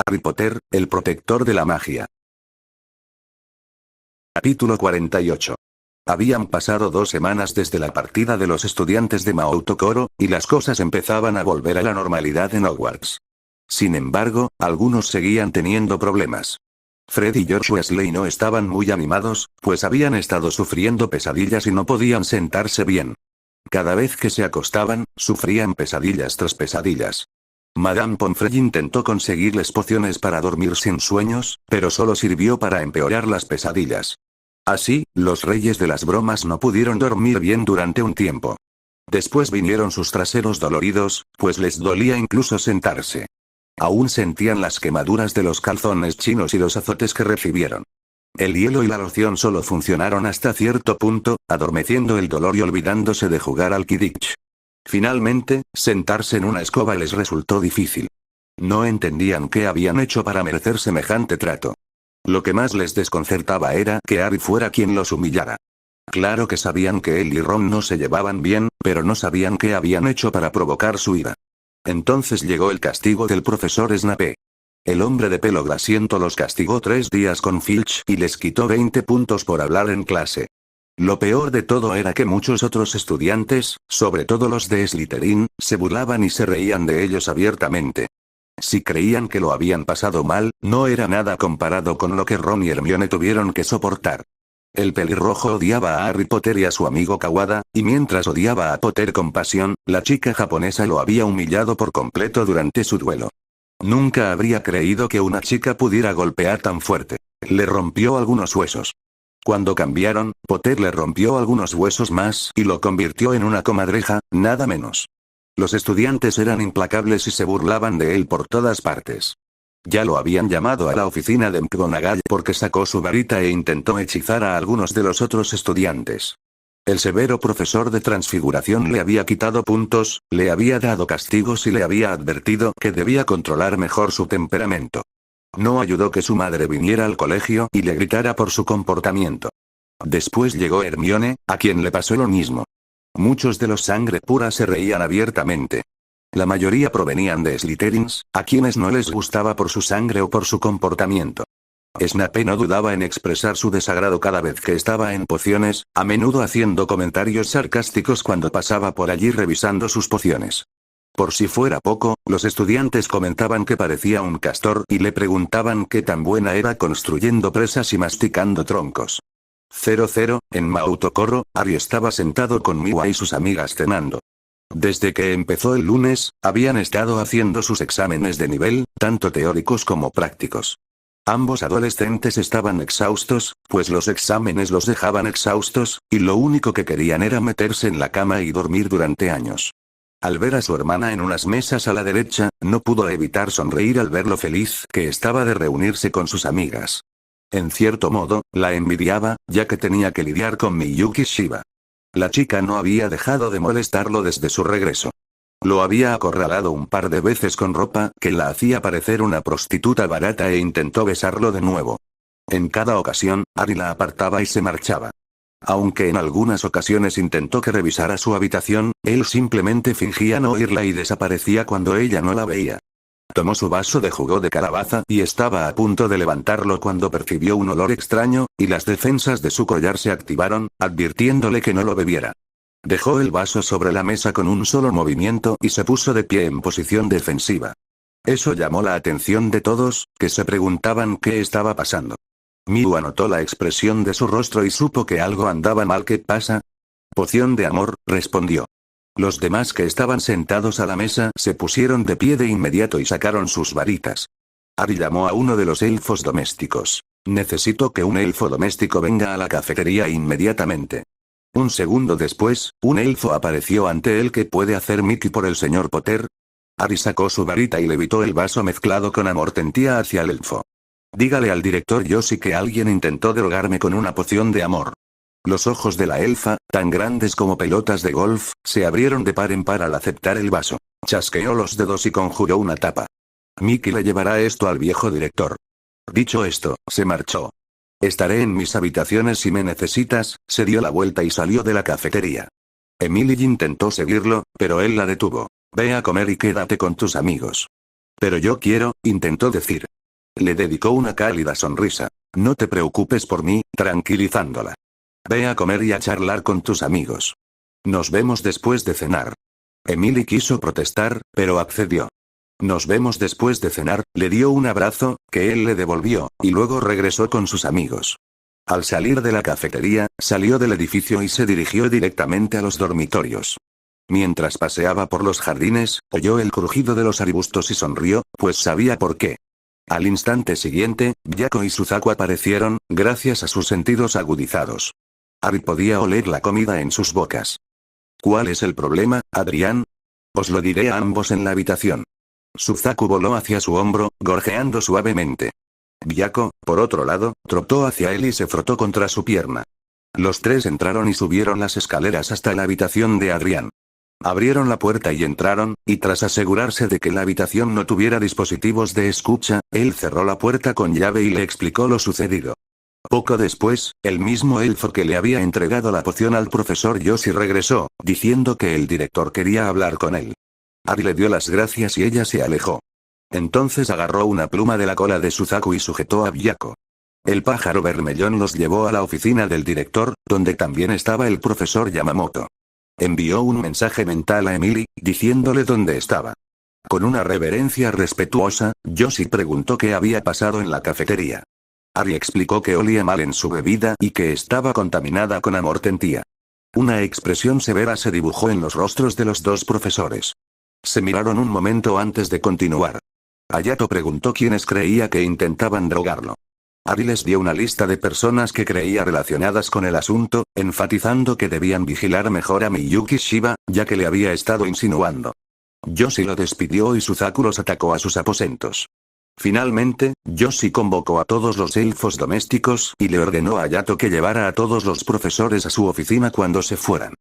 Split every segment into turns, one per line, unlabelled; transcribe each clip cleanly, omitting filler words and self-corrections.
Harry Potter, el protector de la magia. Capítulo 48. Habían pasado 2 semanas desde la partida de los estudiantes de Mount Coro, y las cosas empezaban a volver a la normalidad en Hogwarts. Sin embargo, algunos seguían teniendo problemas. Fred y George Weasley no estaban muy animados, pues habían estado sufriendo pesadillas y no podían sentarse bien. Cada vez que se acostaban, sufrían pesadillas tras pesadillas. Madame Pomfrey intentó conseguirles pociones para dormir sin sueños, pero solo sirvió para empeorar las pesadillas. Así, los reyes de las bromas no pudieron dormir bien durante un tiempo. Después vinieron sus traseros doloridos, pues les dolía incluso sentarse. Aún sentían las quemaduras de los calzones chinos y los azotes que recibieron. El hielo y la loción solo funcionaron hasta cierto punto, adormeciendo el dolor y olvidándose de jugar al Quidditch. Finalmente, sentarse en una escoba les resultó difícil. No entendían qué habían hecho para merecer semejante trato. Lo que más les desconcertaba era que Harry fuera quien los humillara. Claro que sabían que él y Ron no se llevaban bien, pero no sabían qué habían hecho para provocar su ira. Entonces llegó el castigo del profesor Snape. El hombre de pelo grasiento los castigó 3 días con Filch y les quitó 20 puntos por hablar en clase. Lo peor de todo era que muchos otros estudiantes, sobre todo los de Slytherin, se burlaban y se reían de ellos abiertamente. Si creían que lo habían pasado mal, no era nada comparado con lo que Ron y Hermione tuvieron que soportar. El pelirrojo odiaba a Harry Potter y a su amigo Kawada, y mientras odiaba a Potter con pasión, la chica japonesa lo había humillado por completo durante su duelo. Nunca habría creído que una chica pudiera golpear tan fuerte. Le rompió algunos huesos. Cuando cambiaron, Potter le rompió algunos huesos más y lo convirtió en una comadreja, nada menos. Los estudiantes eran implacables y se burlaban de él por todas partes. Ya lo habían llamado a la oficina de McGonagall porque sacó su varita e intentó hechizar a algunos de los otros estudiantes. El severo profesor de transfiguración le había quitado puntos, le había dado castigos y le había advertido que debía controlar mejor su temperamento. No ayudó que su madre viniera al colegio y le gritara por su comportamiento. Después llegó Hermione, a quien le pasó lo mismo. Muchos de los sangre pura se reían abiertamente. La mayoría provenían de Slytherins, a quienes no les gustaba por su sangre o por su comportamiento. Snape no dudaba en expresar su desagrado cada vez que estaba en pociones, a menudo haciendo comentarios sarcásticos cuando pasaba por allí revisando sus pociones. Por si fuera poco, los estudiantes comentaban que parecía un castor y le preguntaban qué tan buena era construyendo presas y masticando troncos. 00, en Mount Coro, Harry estaba sentado con Miwa y sus amigas cenando. Desde que empezó el lunes, habían estado haciendo sus exámenes de nivel, tanto teóricos como prácticos. Ambos adolescentes estaban exhaustos, pues los exámenes los dejaban exhaustos, y lo único que querían era meterse en la cama y dormir durante años. Al ver a su hermana en unas mesas a la derecha, no pudo evitar sonreír al ver lo feliz que estaba de reunirse con sus amigas. En cierto modo, la envidiaba, ya que tenía que lidiar con Miyuki Shiba. La chica no había dejado de molestarlo desde su regreso. Lo había acorralado un par de veces con ropa que la hacía parecer una prostituta barata e intentó besarlo de nuevo. En cada ocasión, Harry la apartaba y se marchaba. Aunque en algunas ocasiones intentó que revisara su habitación, él simplemente fingía no oírla y desaparecía cuando ella no la veía. Tomó su vaso de jugo de calabaza y estaba a punto de levantarlo cuando percibió un olor extraño, y las defensas de su collar se activaron, advirtiéndole que no lo bebiera. Dejó el vaso sobre la mesa con un solo movimiento y se puso de pie en posición defensiva. Eso llamó la atención de todos, que se preguntaban qué estaba pasando. Miwa notó la expresión de su rostro y supo que algo andaba mal. ¿Qué pasa? Poción de amor, respondió. Los demás que estaban sentados a la mesa se pusieron de pie de inmediato y sacaron sus varitas. Harry llamó a uno de los elfos domésticos. Necesito que un elfo doméstico venga a la cafetería inmediatamente. Un segundo después, un elfo apareció ante él. ¿Qué puede hacer Mickey por el señor Potter? Harry sacó su varita y levitó el vaso mezclado con amor tentía hacia el elfo. Dígale al director Yoshi que alguien intentó drogarme con una poción de amor. Los ojos de la elfa, tan grandes como pelotas de golf, se abrieron de par en par al aceptar el vaso. Chasqueó los dedos y conjuró una tapa. Mickey le llevará esto al viejo director. Dicho esto, se marchó. Estaré en mis habitaciones si me necesitas, se dio la vuelta y salió de la cafetería. Emily intentó seguirlo, pero él la detuvo. Ve a comer y quédate con tus amigos. Pero yo quiero, intentó decir. Le dedicó una cálida sonrisa. No te preocupes por mí, tranquilizándola. Ve a comer y a charlar con tus amigos. Nos vemos después de cenar. Emily quiso protestar, pero accedió. Nos vemos después de cenar, le dio un abrazo, que él le devolvió, y luego regresó con sus amigos. Al salir de la cafetería, salió del edificio y se dirigió directamente a los dormitorios. Mientras paseaba por los jardines, oyó el crujido de los arbustos y sonrió, pues sabía por qué. Al instante siguiente, Byako y Suzaku aparecieron, gracias a sus sentidos agudizados. Ari podía oler la comida en sus bocas. ¿Cuál es el problema, Adrián? Os lo diré a ambos en la habitación. Suzaku voló hacia su hombro, gorjeando suavemente. Byako, por otro lado, trotó hacia él y se frotó contra su pierna. Los tres entraron y subieron las escaleras hasta la habitación de Adrián. Abrieron la puerta y entraron, y tras asegurarse de que la habitación no tuviera dispositivos de escucha, él cerró la puerta con llave y le explicó lo sucedido. Poco después, el mismo elfo que le había entregado la poción al profesor Yoshi regresó, diciendo que el director quería hablar con él. Ari le dio las gracias y ella se alejó. Entonces agarró una pluma de la cola de Suzaku y sujetó a Byako. El pájaro bermellón los llevó a la oficina del director, donde también estaba el profesor Yamamoto. Envió un mensaje mental a Emily, diciéndole dónde estaba. Con una reverencia respetuosa, Yoshi preguntó qué había pasado en la cafetería. Ari explicó que olía mal en su bebida y que estaba contaminada con amortentía. Una expresión severa se dibujó en los rostros de los dos profesores. Se miraron un momento antes de continuar. Hayato preguntó quiénes creía que intentaban drogarlo. Ari les dio una lista de personas que creía relacionadas con el asunto, enfatizando que debían vigilar mejor a Miyuki Shiba, ya que le había estado insinuando. Yoshi lo despidió y Suzaku los atacó a sus aposentos. Finalmente, Yoshi convocó a todos los elfos domésticos y le ordenó a Hayato que llevara a todos los profesores a su oficina cuando se fueran.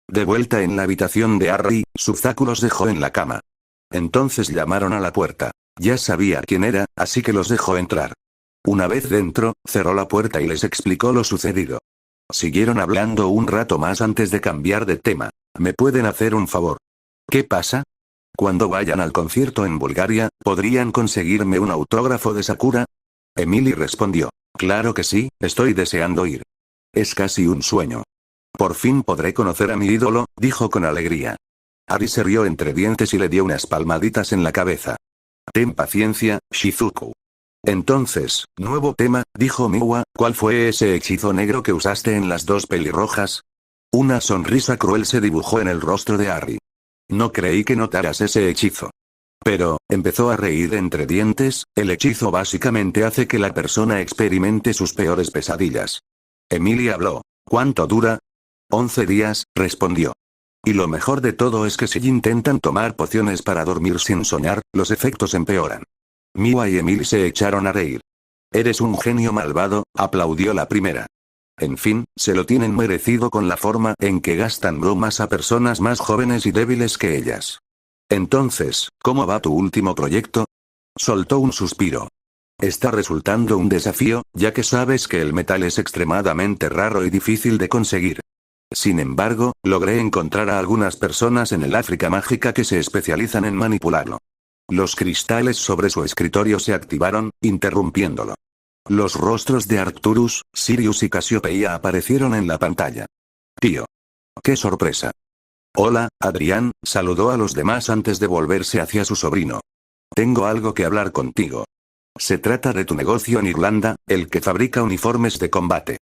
De vuelta en la habitación de Harry, Suzaku los dejó en la cama. Entonces llamaron a la puerta. Ya sabía quién era, así que los dejó entrar. Una vez dentro, cerró la puerta y les explicó lo sucedido. Siguieron hablando un rato más antes de cambiar de tema. ¿Me pueden hacer un favor? ¿Qué pasa? Cuando vayan al concierto en Bulgaria, ¿podrían conseguirme un autógrafo de Sakura? Emily respondió. Claro que sí, estoy deseando ir. Es casi un sueño. Por fin podré conocer a mi ídolo, dijo con alegría. Ari se rió entre dientes y le dio unas palmaditas en la cabeza. Ten paciencia, Shizuku. Entonces, nuevo tema, dijo Miwa, ¿cuál fue ese hechizo negro que usaste en las dos pelirrojas? Una sonrisa cruel se dibujó en el rostro de Harry. No creí que notaras ese hechizo. Pero, empezó a reír entre dientes, el hechizo básicamente hace que la persona experimente sus peores pesadillas. Emily habló. ¿Cuánto dura? 11 días, respondió. Y lo mejor de todo es que si intentan tomar pociones para dormir sin soñar, los efectos empeoran. Miwa y Emily se echaron a reír. Eres un genio malvado, aplaudió la primera. En fin, se lo tienen merecido con la forma en que gastan bromas a personas más jóvenes y débiles que ellas. Entonces, ¿cómo va tu último proyecto? Soltó un suspiro. Está resultando un desafío, ya que sabes que el metal es extremadamente raro y difícil de conseguir. Sin embargo, logré encontrar a algunas personas en el África mágica que se especializan en manipularlo. Los cristales sobre su escritorio se activaron, interrumpiéndolo. Los rostros de Arcturus, Sirius y Casiopeia aparecieron en la pantalla. Tío. ¡Qué sorpresa! Hola, Adrián, saludó a los demás antes de volverse hacia su sobrino. Tengo algo que hablar contigo. Se trata de tu negocio en Irlanda, el que fabrica uniformes de combate.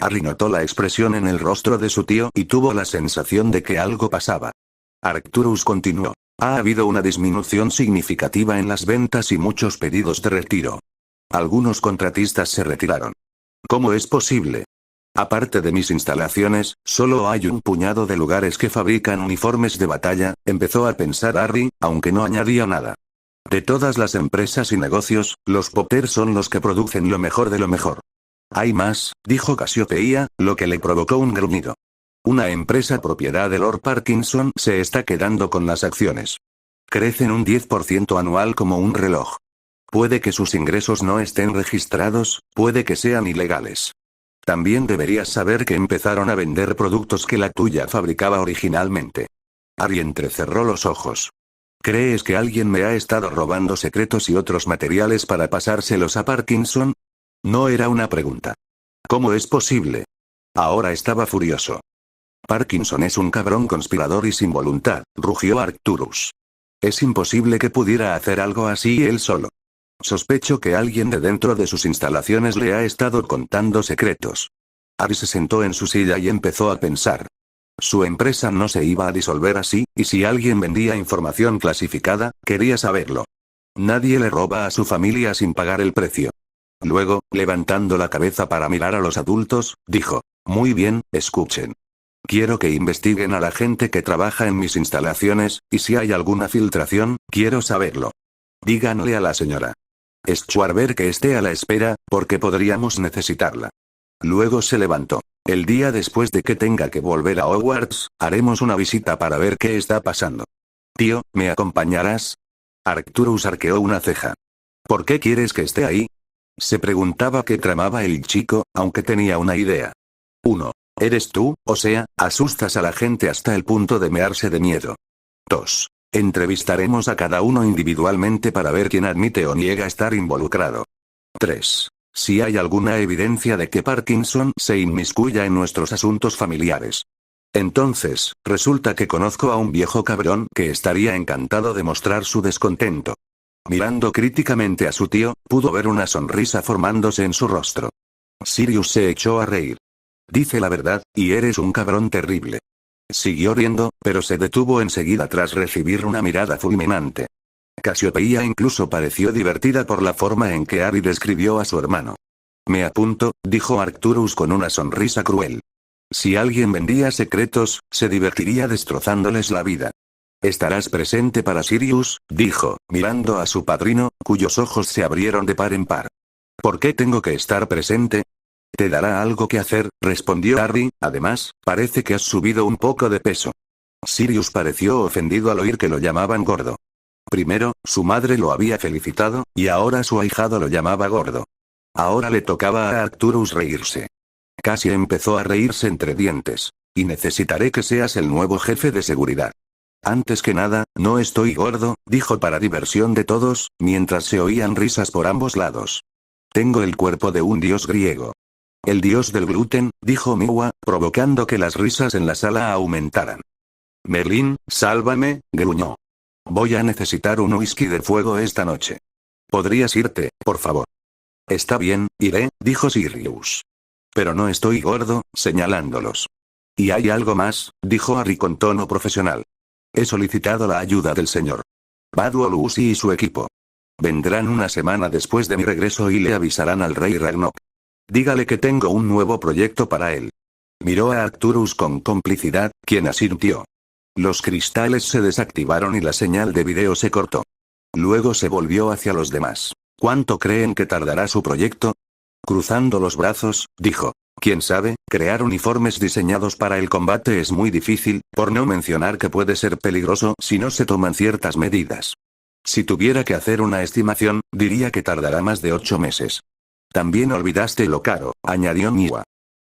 Harry notó la expresión en el rostro de su tío y tuvo la sensación de que algo pasaba. Arcturus continuó. Ha habido una disminución significativa en las ventas y muchos pedidos de retiro. Algunos contratistas se retiraron. ¿Cómo es posible? Aparte de mis instalaciones, solo hay un puñado de lugares que fabrican uniformes de batalla, empezó a pensar Harry, aunque no añadía nada. De todas las empresas y negocios, los Potter son los que producen lo mejor de lo mejor. Hay más, dijo Casiopeia, lo que le provocó un gruñido. Una empresa propiedad de Lord Parkinson se está quedando con las acciones. Crecen un 10% anual como un reloj. Puede que sus ingresos no estén registrados, puede que sean ilegales. También deberías saber que empezaron a vender productos que la tuya fabricaba originalmente. Harry entrecerró los ojos. ¿Crees que alguien me ha estado robando secretos y otros materiales para pasárselos a Parkinson? No era una pregunta. ¿Cómo es posible? Ahora estaba furioso. Parkinson es un cabrón conspirador y sin voluntad, rugió Arcturus. Es imposible que pudiera hacer algo así él solo. Sospecho que alguien de dentro de sus instalaciones le ha estado contando secretos. Harry se sentó en su silla y empezó a pensar. Su empresa no se iba a disolver así, y si alguien vendía información clasificada, quería saberlo. Nadie le roba a su familia sin pagar el precio. Luego, levantando la cabeza para mirar a los adultos, dijo, muy bien, escuchen. Quiero que investiguen a la gente que trabaja en mis instalaciones, y si hay alguna filtración, quiero saberlo. Díganle a la señora Schwarber que esté a la espera, porque podríamos necesitarla. Luego se levantó. El día después de que tenga que volver a Hogwarts, haremos una visita para ver qué está pasando. Tío, ¿me acompañarás? Arcturus arqueó una ceja. ¿Por qué quieres que esté ahí? Se preguntaba qué tramaba el chico, aunque tenía una idea. 1. Eres tú, o sea, asustas a la gente hasta el punto de mearse de miedo. 2. Entrevistaremos a cada uno individualmente para ver quién admite o niega estar involucrado. 3. Si hay alguna evidencia de que Parkinson se inmiscuya en nuestros asuntos familiares. Entonces, resulta que conozco a un viejo cabrón que estaría encantado de mostrar su descontento. Mirando críticamente a su tío, pudo ver una sonrisa formándose en su rostro. Sirius se echó a reír. Dice la verdad, y eres un cabrón terrible. Siguió riendo, pero se detuvo enseguida tras recibir una mirada fulminante. Casiopeia incluso pareció divertida por la forma en que Harry describió a su hermano. Me apunto, dijo Arcturus con una sonrisa cruel. Si alguien vendía secretos, se divertiría destrozándoles la vida. Estarás presente para Sirius, dijo, mirando a su padrino, cuyos ojos se abrieron de par en par. ¿Por qué tengo que estar presente? Te dará algo que hacer, respondió Harry, además, parece que has subido un poco de peso. Sirius pareció ofendido al oír que lo llamaban gordo. Primero, su madre lo había felicitado, y ahora su ahijado lo llamaba gordo. Ahora le tocaba a Arcturus reírse. Casi empezó a reírse entre dientes. Y necesitaré que seas el nuevo jefe de seguridad. Antes que nada, no estoy gordo, dijo para diversión de todos, mientras se oían risas por ambos lados. Tengo el cuerpo de un dios griego. El dios del gluten, dijo Miwa, provocando que las risas en la sala aumentaran. Merlín, sálvame, gruñó. Voy a necesitar un whisky de fuego esta noche. ¿Podrías irte, por favor? Está bien, iré, dijo Sirius. Pero no estoy gordo, señalándolos. Y hay algo más, dijo Harry con tono profesional. He solicitado la ayuda del señor Badwalusi y su equipo. Vendrán una semana después de mi regreso y le avisarán al rey Ragnok. Dígale que tengo un nuevo proyecto para él. Miró a Arcturus con complicidad, quien asintió. Los cristales se desactivaron y la señal de video se cortó. Luego se volvió hacia los demás. ¿Cuánto creen que tardará su proyecto? Cruzando los brazos, dijo. Quién sabe, crear uniformes diseñados para el combate es muy difícil, por no mencionar que puede ser peligroso si no se toman ciertas medidas. Si tuviera que hacer una estimación, diría que tardará más de 8 meses. También olvidaste lo caro, añadió Miwa.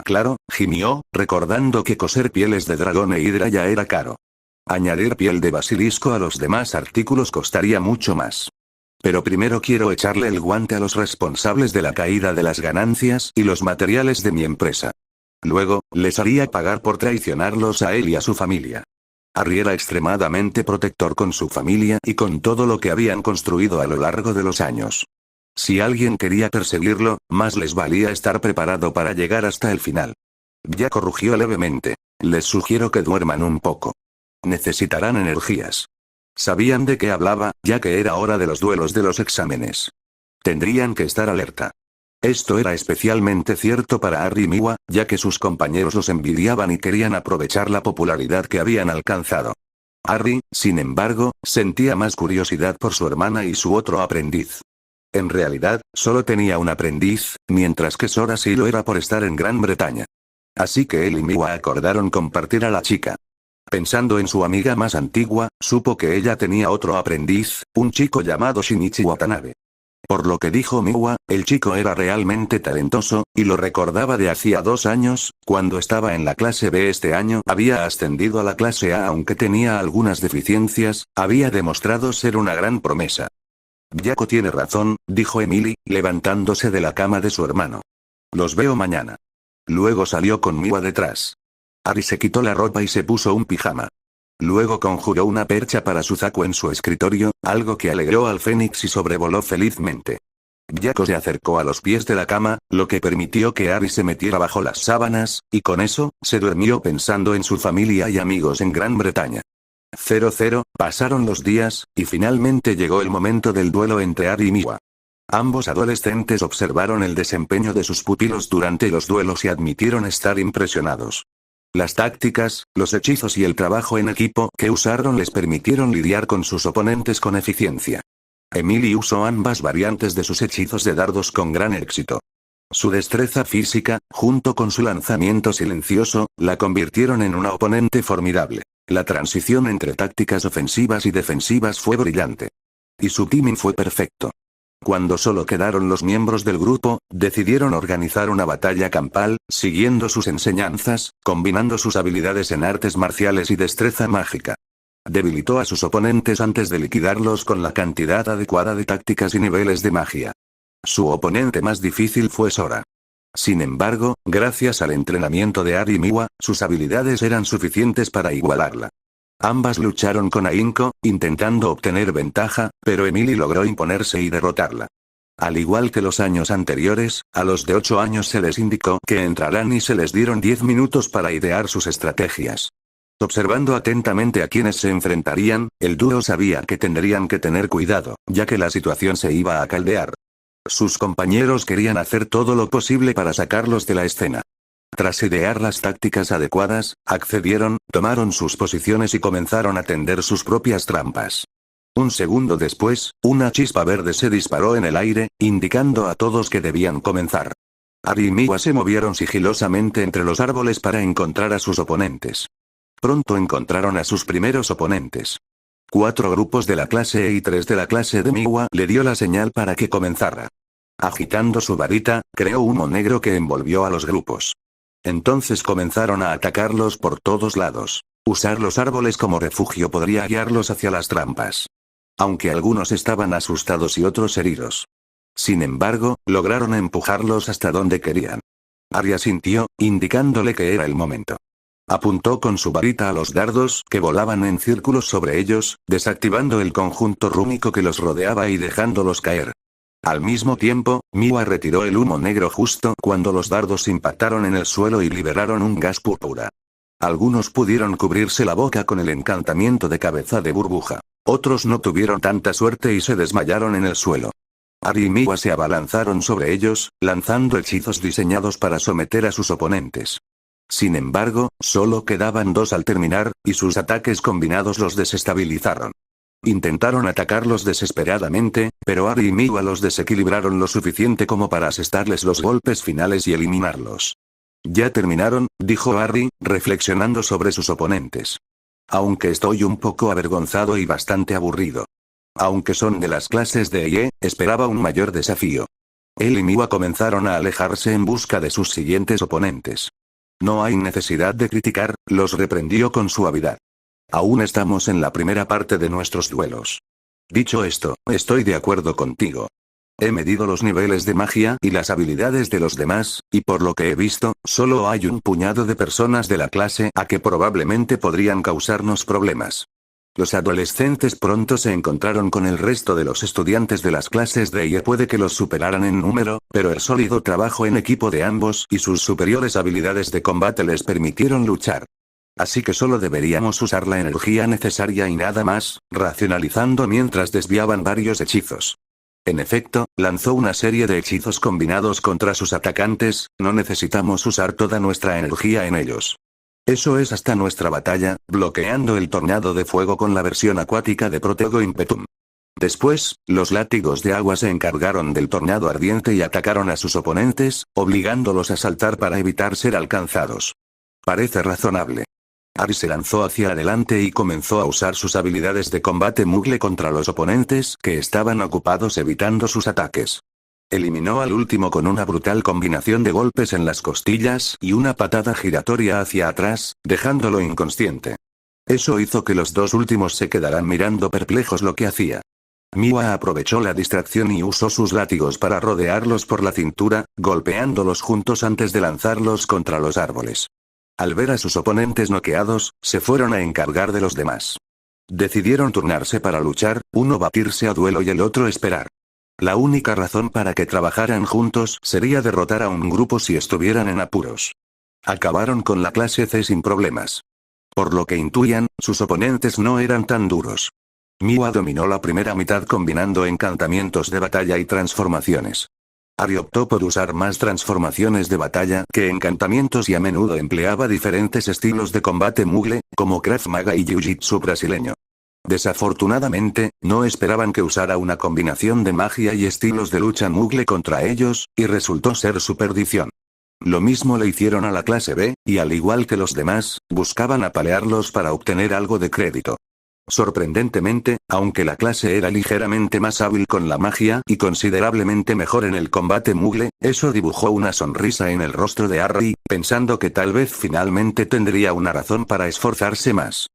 Claro, gimió, recordando que coser pieles de dragón e hidra ya era caro. Añadir piel de basilisco a los demás artículos costaría mucho más. Pero primero quiero echarle el guante a los responsables de la caída de las ganancias y los materiales de mi empresa. Luego, les haría pagar por traicionarlos a él y a su familia. Harry era extremadamente protector con su familia y con todo lo que habían construido a lo largo de los años. Si alguien quería perseguirlo, más les valía estar preparado para llegar hasta el final. Jaco rugió levemente. Les sugiero que duerman un poco. Necesitarán energías. Sabían de qué hablaba, ya que era hora de los duelos de los exámenes. Tendrían que estar alerta. Esto era especialmente cierto para Harry y Miwa, ya que sus compañeros los envidiaban y querían aprovechar la popularidad que habían alcanzado. Harry, sin embargo, sentía más curiosidad por su hermana y su otro aprendiz. En realidad, solo tenía un aprendiz, mientras que Sora sí lo era por estar en Gran Bretaña. Así que él y Miwa acordaron compartir a la chica. Pensando en su amiga más antigua, supo que ella tenía otro aprendiz, un chico llamado Shinichi Watanabe. Por lo que dijo Miwa, el chico era realmente talentoso, y lo recordaba de hacía 2 años, cuando estaba en la clase B. Este año había ascendido a la clase A aunque tenía algunas deficiencias, había demostrado ser una gran promesa. Yako tiene razón, dijo Emily, levantándose de la cama de su hermano. Los veo mañana. Luego salió con Miwa detrás. Ari se quitó la ropa y se puso un pijama. Luego conjuró una percha para Suzaku en su escritorio, algo que alegró al Fénix y sobrevoló felizmente. Yako se acercó a los pies de la cama, lo que permitió que Ari se metiera bajo las sábanas, y con eso, se durmió pensando en su familia y amigos en Gran Bretaña. 00, pasaron los días, y finalmente llegó el momento del duelo entre Ari y Miwa. Ambos adolescentes observaron el desempeño de sus pupilos durante los duelos y admitieron estar impresionados. Las tácticas, los hechizos y el trabajo en equipo que usaron les permitieron lidiar con sus oponentes con eficiencia. Emily usó ambas variantes de sus hechizos de dardos con gran éxito. Su destreza física, junto con su lanzamiento silencioso, la convirtieron en una oponente formidable. La transición entre tácticas ofensivas y defensivas fue brillante. Y su timing fue perfecto. Cuando solo quedaron los miembros del grupo, decidieron organizar una batalla campal, siguiendo sus enseñanzas, combinando sus habilidades en artes marciales y destreza mágica. Debilitó a sus oponentes antes de liquidarlos con la cantidad adecuada de tácticas y niveles de magia. Su oponente más difícil fue Sora. Sin embargo, gracias al entrenamiento de Ari y Miwa, sus habilidades eran suficientes para igualarla. Ambas lucharon con ahínco, intentando obtener ventaja, pero Emily logró imponerse y derrotarla. Al igual que los años anteriores, a los de 8 años se les indicó que entrarán y se les dieron 10 minutos para idear sus estrategias. Observando atentamente a quienes se enfrentarían, el dúo sabía que tendrían que tener cuidado, ya que la situación se iba a caldear. Sus compañeros querían hacer todo lo posible para sacarlos de la escena. Tras idear las tácticas adecuadas, accedieron, tomaron sus posiciones y comenzaron a tender sus propias trampas. Un segundo después, una chispa verde se disparó en el aire, indicando a todos que debían comenzar. Ari y Miwa se movieron sigilosamente entre los árboles para encontrar a sus oponentes. Pronto encontraron a sus primeros oponentes. 4 grupos de la clase E y 3 de la clase D. Miwa le dio la señal para que comenzara. Agitando su varita, creó humo negro que envolvió a los grupos. Entonces comenzaron a atacarlos por todos lados. Usar los árboles como refugio podría guiarlos hacia las trampas. Aunque algunos estaban asustados y otros heridos. Sin embargo, lograron empujarlos hasta donde querían. Ari asintió, indicándole que era el momento. Apuntó con su varita a los dardos que volaban en círculos sobre ellos, desactivando el conjunto rúnico que los rodeaba y dejándolos caer. Al mismo tiempo, Miwa retiró el humo negro justo cuando los dardos impactaron en el suelo y liberaron un gas púrpura. Algunos pudieron cubrirse la boca con el encantamiento de cabeza de burbuja. Otros no tuvieron tanta suerte y se desmayaron en el suelo. Ari y Miwa se abalanzaron sobre ellos, lanzando hechizos diseñados para someter a sus oponentes. Sin embargo, solo quedaban 2 al terminar, y sus ataques combinados los desestabilizaron. Intentaron atacarlos desesperadamente, pero Ari y Miwa los desequilibraron lo suficiente como para asestarles los golpes finales y eliminarlos. Ya terminaron, dijo Ari, reflexionando sobre sus oponentes. Aunque estoy un poco avergonzado y bastante aburrido. Aunque son de las clases de IE, esperaba un mayor desafío. Él y Miwa comenzaron a alejarse en busca de sus siguientes oponentes. No hay necesidad de criticar, los reprendió con suavidad. Aún estamos en la primera parte de nuestros duelos. Dicho esto, estoy de acuerdo contigo. He medido los niveles de magia y las habilidades de los demás, y por lo que he visto, solo hay un puñado de personas de la clase A que probablemente podrían causarnos problemas. Los adolescentes pronto se encontraron con el resto de los estudiantes de las clases de IE. Puede que los superaran en número, pero el sólido trabajo en equipo de ambos y sus superiores habilidades de combate les permitieron luchar. Así que solo deberíamos usar la energía necesaria y nada más, racionalizando mientras desviaban varios hechizos. En efecto, lanzó una serie de hechizos combinados contra sus atacantes, no necesitamos usar toda nuestra energía en ellos. Eso es hasta nuestra batalla, bloqueando el tornado de fuego con la versión acuática de Protego Impetum. Después, los látigos de agua se encargaron del tornado ardiente y atacaron a sus oponentes, obligándolos a saltar para evitar ser alcanzados. Parece razonable. Ari se lanzó hacia adelante y comenzó a usar sus habilidades de combate Moogle contra los oponentes que estaban ocupados evitando sus ataques. Eliminó al último con una brutal combinación de golpes en las costillas y una patada giratoria hacia atrás, dejándolo inconsciente. Eso hizo que los dos últimos se quedaran mirando perplejos lo que hacía. Miwa aprovechó la distracción y usó sus látigos para rodearlos por la cintura, golpeándolos juntos antes de lanzarlos contra los árboles. Al ver a sus oponentes noqueados, se fueron a encargar de los demás. Decidieron turnarse para luchar, uno batirse a duelo y el otro esperar. La única razón para que trabajaran juntos sería derrotar a un grupo si estuvieran en apuros. Acabaron con la clase C sin problemas. Por lo que intuían, sus oponentes no eran tan duros. Miwa dominó la primera mitad combinando encantamientos de batalla y transformaciones. Ari optó por usar más transformaciones de batalla que encantamientos y a menudo empleaba diferentes estilos de combate Moogle, como Krav Maga y Jiu-Jitsu brasileño. Desafortunadamente, no esperaban que usara una combinación de magia y estilos de lucha Moogle contra ellos, y resultó ser su perdición. Lo mismo le hicieron a la clase B, y al igual que los demás, buscaban apalearlos para obtener algo de crédito. Sorprendentemente, aunque la clase era ligeramente más hábil con la magia y considerablemente mejor en el combate Moogle, eso dibujó una sonrisa en el rostro de Harry, pensando que tal vez finalmente tendría una razón para esforzarse más.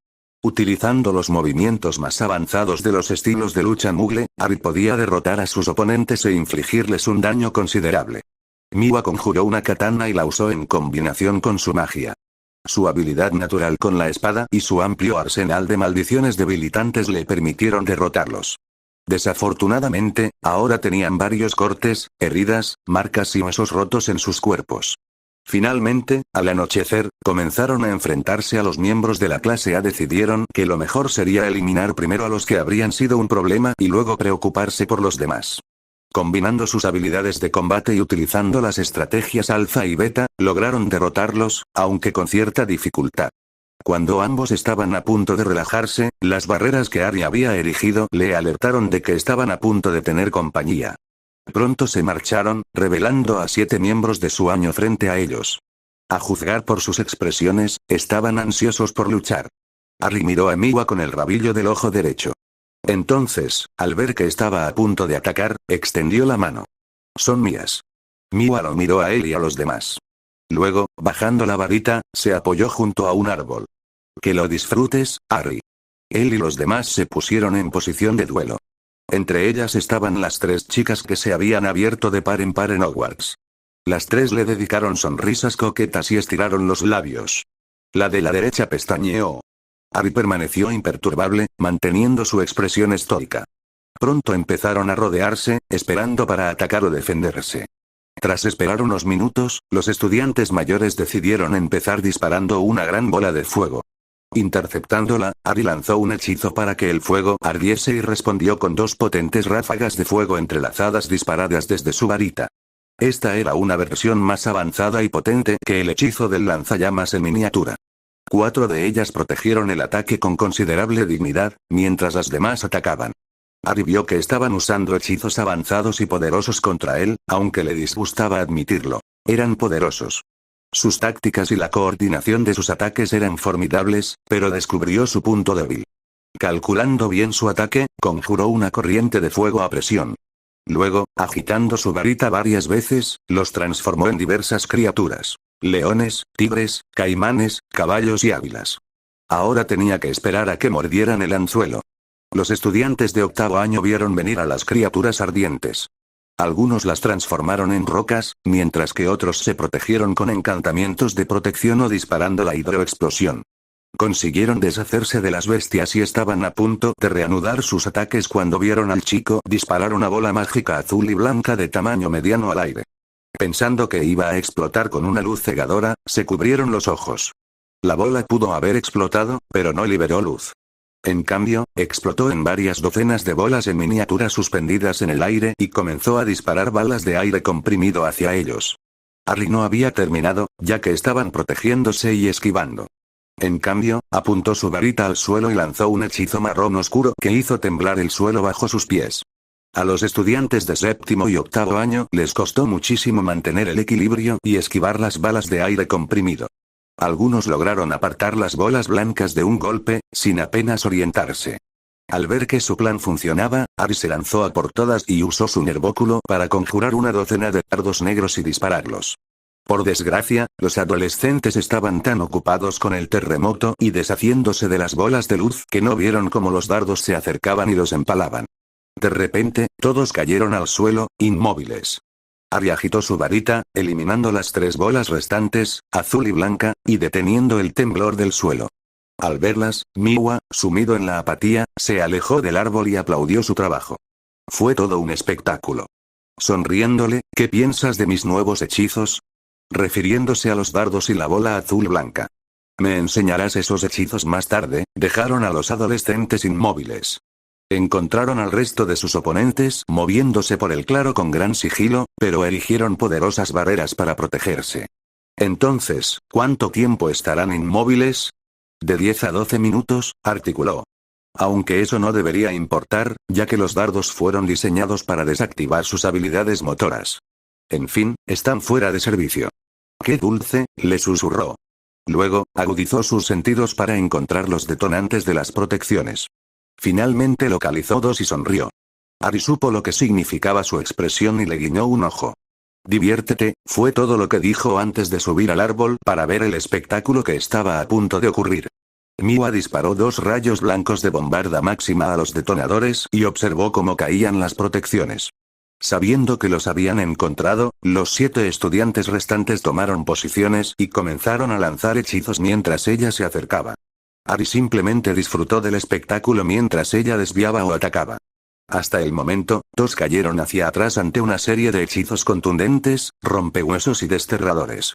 Utilizando los movimientos más avanzados de los estilos de lucha Moogle, Harry podía derrotar a sus oponentes e infligirles un daño considerable. Miwa conjuró una katana y la usó en combinación con su magia. Su habilidad natural con la espada y su amplio arsenal de maldiciones debilitantes le permitieron derrotarlos. Desafortunadamente, ahora tenían varios cortes, heridas, marcas y huesos rotos en sus cuerpos. Finalmente, al anochecer, comenzaron a enfrentarse a los miembros de la clase A. Decidieron que lo mejor sería eliminar primero a los que habrían sido un problema y luego preocuparse por los demás. Combinando sus habilidades de combate y utilizando las estrategias alfa y beta, lograron derrotarlos, aunque con cierta dificultad. Cuando ambos estaban a punto de relajarse, las barreras que Ari había erigido le alertaron de que estaban a punto de tener compañía. Pronto se marcharon, revelando a 7 miembros de su año frente a ellos. A juzgar por sus expresiones, estaban ansiosos por luchar. Harry miró a Miwa con el rabillo del ojo derecho. Entonces, al ver que estaba a punto de atacar, extendió la mano. «Son mías». Miwa lo miró a él y a los demás. Luego, bajando la varita, se apoyó junto a un árbol. «Que lo disfrutes, Harry». Él y los demás se pusieron en posición de duelo. Entre ellas estaban las 3 chicas que se habían abierto de par en par en Hogwarts. Las 3 le dedicaron sonrisas coquetas y estiraron los labios. La de la derecha pestañeó. Harry permaneció imperturbable, manteniendo su expresión estoica. Pronto empezaron a rodearse, esperando para atacar o defenderse. Tras esperar unos minutos, los estudiantes mayores decidieron empezar disparando una gran bola de fuego. Interceptándola, Harry lanzó un hechizo para que el fuego ardiese y respondió con 2 potentes ráfagas de fuego entrelazadas disparadas desde su varita. Esta era una versión más avanzada y potente que el hechizo del lanzallamas en miniatura. 4 de ellas protegieron el ataque con considerable dignidad, mientras las demás atacaban. Harry vio que estaban usando hechizos avanzados y poderosos contra él, aunque le disgustaba admitirlo. Eran poderosos. Sus tácticas y la coordinación de sus ataques eran formidables, pero descubrió su punto débil. Calculando bien su ataque, conjuró una corriente de fuego a presión. Luego, agitando su varita varias veces, los transformó en diversas criaturas. Leones, tigres, caimanes, caballos y águilas. Ahora tenía que esperar a que mordieran el anzuelo. Los estudiantes de 8º año vieron venir a las criaturas ardientes. Algunos las transformaron en rocas, mientras que otros se protegieron con encantamientos de protección o disparando la hidroexplosión. Consiguieron deshacerse de las bestias y estaban a punto de reanudar sus ataques cuando vieron al chico disparar una bola mágica azul y blanca de tamaño mediano al aire. Pensando que iba a explotar con una luz cegadora, se cubrieron los ojos. La bola pudo haber explotado, pero no liberó luz. En cambio, explotó en varias docenas de bolas en miniatura suspendidas en el aire y comenzó a disparar balas de aire comprimido hacia ellos. Harry no había terminado, ya que estaban protegiéndose y esquivando. En cambio, apuntó su varita al suelo y lanzó un hechizo marrón oscuro que hizo temblar el suelo bajo sus pies. A los estudiantes de 7º y 8º año les costó muchísimo mantener el equilibrio y esquivar las balas de aire comprimido. Algunos lograron apartar las bolas blancas de un golpe, sin apenas orientarse. Al ver que su plan funcionaba, Ari se lanzó a por todas y usó su nervóculo para conjurar una docena de dardos negros y dispararlos. Por desgracia, los adolescentes estaban tan ocupados con el terremoto y deshaciéndose de las bolas de luz que no vieron cómo los dardos se acercaban y los empalaban. De repente, todos cayeron al suelo, inmóviles. Ari agitó su varita, eliminando las 3 bolas restantes, azul y blanca, y deteniendo el temblor del suelo. Al verlas, Miwa, sumido en la apatía, se alejó del árbol y aplaudió su trabajo. Fue todo un espectáculo. Sonriéndole, ¿qué piensas de mis nuevos hechizos? Refiriéndose a los dardos y la bola azul blanca. Me enseñarás esos hechizos más tarde. Dejaron a los adolescentes inmóviles. Encontraron al resto de sus oponentes moviéndose por el claro con gran sigilo, pero erigieron poderosas barreras para protegerse. Entonces, ¿cuánto tiempo estarán inmóviles? De 10 a 12 minutos, articuló. Aunque eso no debería importar, ya que los dardos fueron diseñados para desactivar sus habilidades motoras. En fin, están fuera de servicio. ¡Qué dulce!, le susurró. Luego, agudizó sus sentidos para encontrar los detonantes de las protecciones. Finalmente localizó 2 y sonrió. Ari supo lo que significaba su expresión y le guiñó un ojo. Diviértete, fue todo lo que dijo antes de subir al árbol para ver el espectáculo que estaba a punto de ocurrir. Miwa disparó 2 rayos blancos de bombarda máxima a los detonadores y observó cómo caían las protecciones. Sabiendo que los habían encontrado, los 7 estudiantes restantes tomaron posiciones y comenzaron a lanzar hechizos mientras ella se acercaba. Ari simplemente disfrutó del espectáculo mientras ella desviaba o atacaba. Hasta el momento, todos cayeron hacia atrás ante una serie de hechizos contundentes, rompehuesos y desterradores.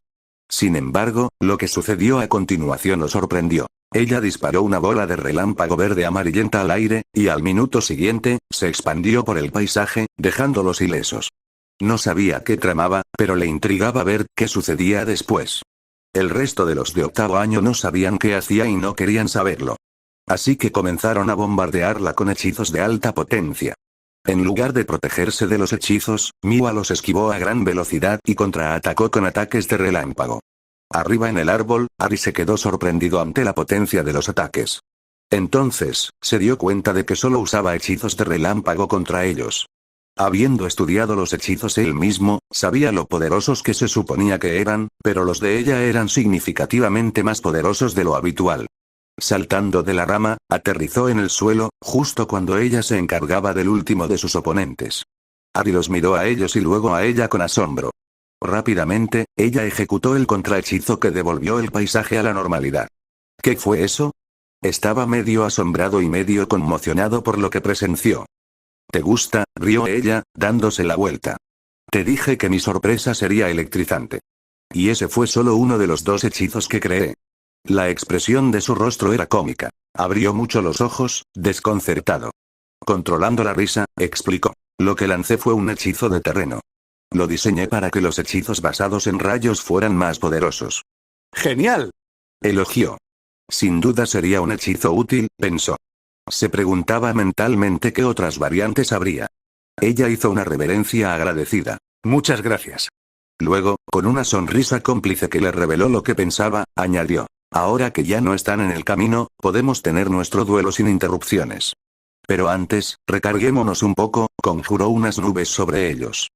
Sin embargo, lo que sucedió a continuación lo sorprendió. Ella disparó una bola de relámpago verde amarillenta al aire, y al minuto siguiente, se expandió por el paisaje, dejándolos ilesos. No sabía qué tramaba, pero le intrigaba ver qué sucedía después. El resto de los de 8º año no sabían qué hacía y no querían saberlo. Así que comenzaron a bombardearla con hechizos de alta potencia. En lugar de protegerse de los hechizos, Miwa los esquivó a gran velocidad y contraatacó con ataques de relámpago. Arriba en el árbol, Ari se quedó sorprendido ante la potencia de los ataques. Entonces, se dio cuenta de que solo usaba hechizos de relámpago contra ellos. Habiendo estudiado los hechizos él mismo, sabía lo poderosos que se suponía que eran, pero los de ella eran significativamente más poderosos de lo habitual. Saltando de la rama, aterrizó en el suelo, justo cuando ella se encargaba del último de sus oponentes. Ari los miró a ellos y luego a ella con asombro. Rápidamente, ella ejecutó el contrahechizo que devolvió el paisaje a la normalidad. ¿Qué fue eso? Estaba medio asombrado y medio conmocionado por lo que presenció. ¿Te gusta?, rió ella, dándose la vuelta. Te dije que mi sorpresa sería electrizante. Y ese fue solo uno de los 2 hechizos que creé. La expresión de su rostro era cómica. Abrió mucho los ojos, desconcertado. Controlando la risa, explicó. Lo que lancé fue un hechizo de terreno. Lo diseñé para que los hechizos basados en rayos fueran más poderosos. ¡Genial!, elogió. Sin duda sería un hechizo útil, pensó. Se preguntaba mentalmente qué otras variantes habría. Ella hizo una reverencia agradecida. Muchas gracias. Luego, con una sonrisa cómplice que le reveló lo que pensaba, añadió. Ahora que ya no están en el camino, podemos tener nuestro duelo sin interrupciones. Pero antes, recarguémonos un poco, conjuró unas nubes sobre ellos.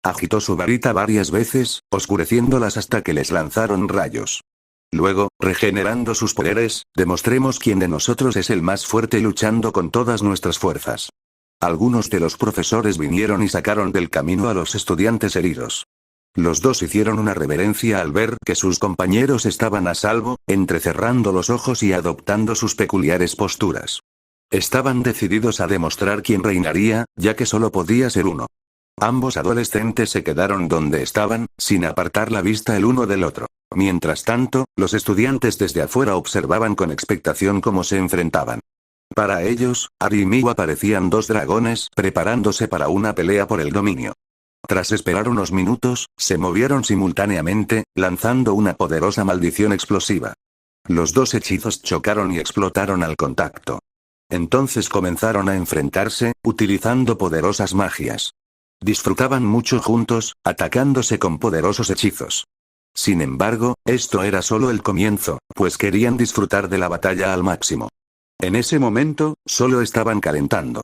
Agitó su varita varias veces, oscureciéndolas hasta que les lanzaron rayos. Luego, regenerando sus poderes, demostremos quién de nosotros es el más fuerte luchando con todas nuestras fuerzas. Algunos de los profesores vinieron y sacaron del camino a los estudiantes heridos. Los 2 hicieron una reverencia al ver que sus compañeros estaban a salvo, entrecerrando los ojos y adoptando sus peculiares posturas. Estaban decididos a demostrar quién reinaría, ya que solo podía ser uno. Ambos adolescentes se quedaron donde estaban, sin apartar la vista el uno del otro. Mientras tanto, los estudiantes desde afuera observaban con expectación cómo se enfrentaban. Para ellos, Ari y Miwa parecían 2 dragones preparándose para una pelea por el dominio. Tras esperar unos minutos, se movieron simultáneamente, lanzando una poderosa maldición explosiva. Los 2 hechizos chocaron y explotaron al contacto. Entonces comenzaron a enfrentarse, utilizando poderosas magias. Disfrutaban mucho juntos, atacándose con poderosos hechizos. Sin embargo, esto era solo el comienzo, pues querían disfrutar de la batalla al máximo. En ese momento, solo estaban calentando.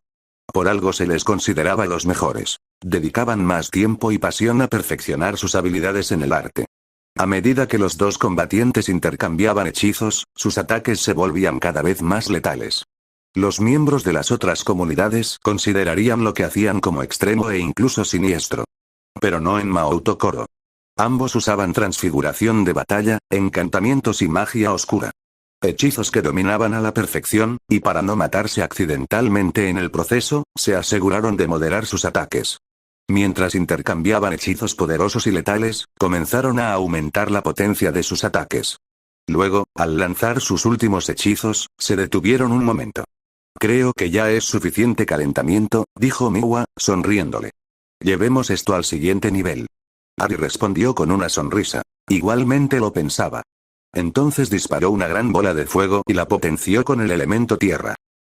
Por algo se les consideraba los mejores. Dedicaban más tiempo y pasión a perfeccionar sus habilidades en el arte. A medida que los dos combatientes intercambiaban hechizos, sus ataques se volvían cada vez más letales. Los miembros de las otras comunidades considerarían lo que hacían como extremo e incluso siniestro. Pero no en Maouto Koro. Ambos usaban transfiguración de batalla, encantamientos y magia oscura. Hechizos que dominaban a la perfección, y para no matarse accidentalmente en el proceso, se aseguraron de moderar sus ataques. Mientras intercambiaban hechizos poderosos y letales, comenzaron a aumentar la potencia de sus ataques. Luego, al lanzar sus últimos hechizos, se detuvieron un momento. Creo que ya es suficiente calentamiento, dijo Miwa, sonriéndole. Llevemos esto al siguiente nivel. Ari respondió con una sonrisa. Igualmente lo pensaba. Entonces disparó una gran bola de fuego y la potenció con el elemento tierra.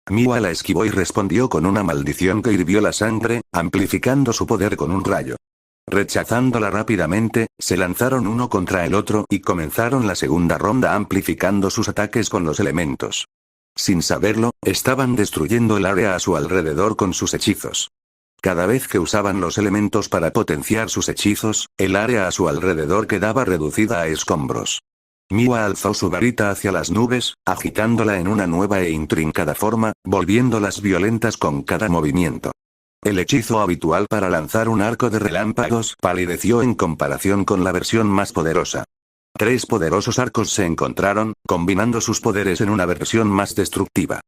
Miwa la esquivó y respondió con una maldición que hirvió la sangre, amplificando su poder con un rayo. Rechazándola rápidamente, se lanzaron uno contra el otro y comenzaron la segunda ronda amplificando sus ataques con los elementos. Sin saberlo, estaban destruyendo el área a su alrededor con sus hechizos. Cada vez que usaban los elementos para potenciar sus hechizos, el área a su alrededor quedaba reducida a escombros. Miwa alzó su varita hacia las nubes, agitándola en una nueva e intrincada forma, volviéndolas violentas con cada movimiento. El hechizo habitual para lanzar un arco de relámpagos palideció en comparación con la versión más poderosa. 3 poderosos arcos se encontraron, combinando sus poderes en una versión más destructiva.